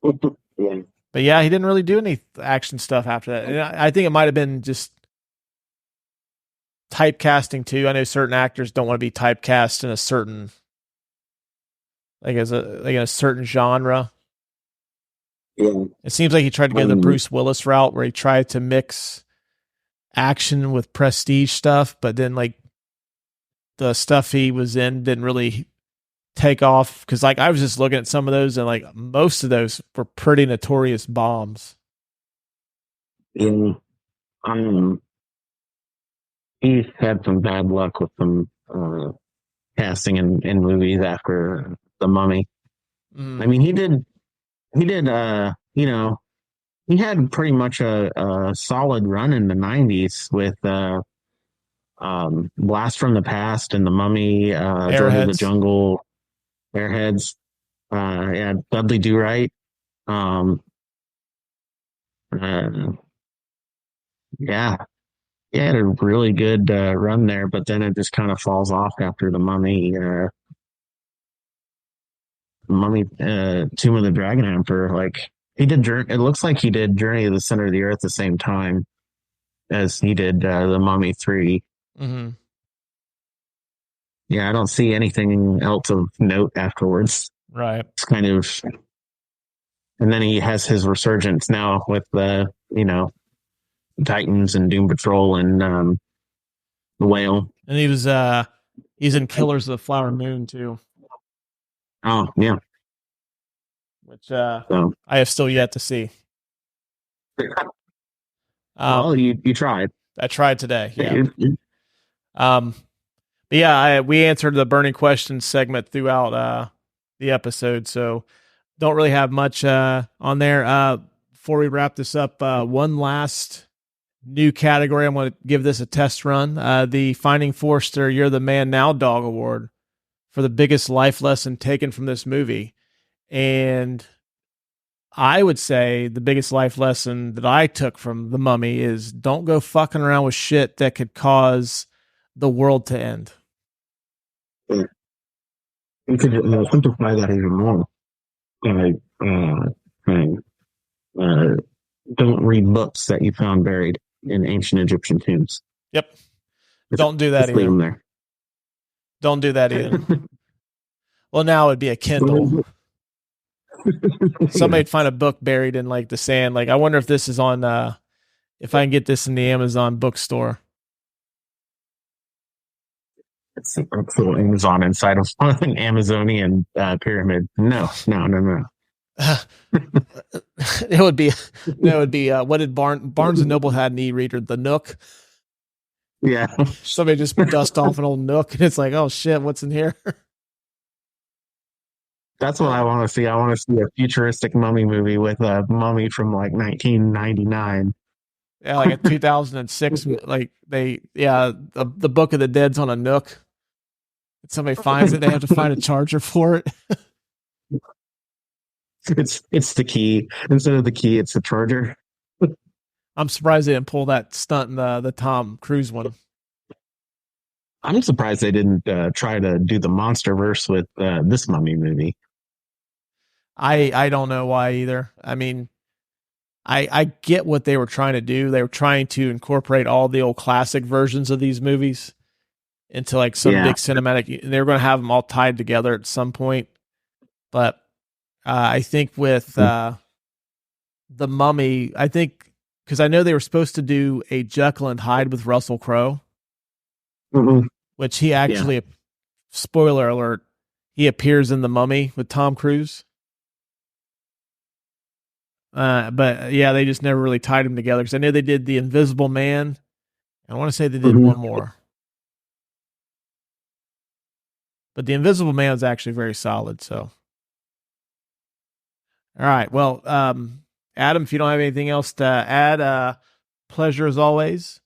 But yeah, he didn't really do any action stuff after that. And I think it might have been just typecasting too. I know certain actors don't want to be typecast in a certain... like in a certain genre. Yeah. It seems like he tried to go the Bruce Willis route where he tried to mix action with prestige stuff, but then like the stuff he was in didn't really take off. Cause like I was just looking at some of those and like most of those were pretty notorious bombs. Yeah. He's had some bad luck with some casting in movies after The Mummy. I mean, he did, he had pretty much a solid run in the 90s with Blast from the Past and The Mummy, George of the Jungle, Airheads, Dudley Do-Right. He had a really good run there, but then it just kind of falls off after The Mummy. Tomb of the Dragon Emperor. Like he did, it looks like he did Journey to the Center of the Earth at the same time as he did The Mummy 3. Mm-hmm. Yeah, I don't see anything else of note afterwards. Right. It's kind of, and then he has his resurgence now with the Titans and Doom Patrol and The Whale. And he's in Killers of the Flower Moon too. Oh yeah, which I have still yet to see. Well, you tried. I tried today. Yeah. But yeah, we answered the burning questions segment throughout the episode, so don't really have much on there. Before we wrap this up, one last new category. I'm going to give this a test run. The Finding Forrester You're the Man Now Dog Award for the biggest life lesson taken from this movie. And I would say the biggest life lesson that I took from The Mummy is don't go fucking around with shit that could cause the world to end. You could simplify that even more. Like, uh, don't read books that you found buried in ancient Egyptian tombs. Yep. Don't do that Just leave either. them there. Don't do that either. Well, now it'd be a Kindle. Somebody'd find a book buried in like the sand. Like, I wonder if this is on, if I can get this in the Amazon bookstore. It's a little Amazon inside of an Amazonian pyramid. No. It would be what did Barnes and Noble had an e-reader, the Nook. Yeah. Somebody just dust off an old Nook and it's like, oh shit, what's in here? That's what I want to see. I want to see a futuristic mummy movie with a mummy from like 1999. Yeah, like a 2006, like the Book of the Dead's on a Nook. If somebody finds it, they have to find a charger for it. It's the key. Instead of the key, it's the charger. I'm surprised they didn't pull that stunt in the Tom Cruise one. I'm surprised they didn't try to do the MonsterVerse with this mummy movie. I don't know why either. I mean, I get what they were trying to do. They were trying to incorporate all the old classic versions of these movies into like some big cinematic. They were going to have them all tied together at some point. But I think with the Mummy, I think because I know they were supposed to do a Jekyll and Hyde with Russell Crowe, which he actually, spoiler alert, he appears in The Mummy with Tom Cruise. But yeah, they just never really tied them together because I know they did The Invisible Man. I want to say they did one more, but The Invisible Man is actually very solid. So, all right, well, Adam, if you don't have anything else to add, pleasure as always.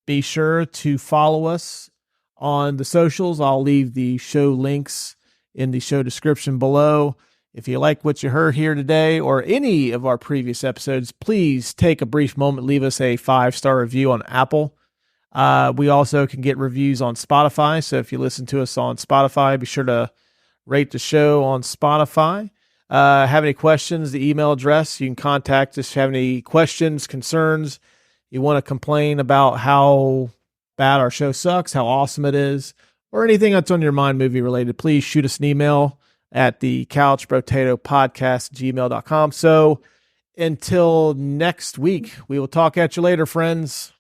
Be sure to follow us on the socials. I'll leave the show links in the show description below. If you like what you heard here today or any of our previous episodes, please take a brief moment, leave us a 5-star review on Apple. We also can get reviews on Spotify. So if you listen to us on Spotify, be sure to rate the show on Spotify. Have any questions, the email address, you can contact us. If you have any questions, concerns, you want to complain about how bad our show sucks, how awesome it is, or anything that's on your mind movie related, please shoot us an email at the couchbrotatopodcast gmail.com. So until next week, we will talk at you later, friends.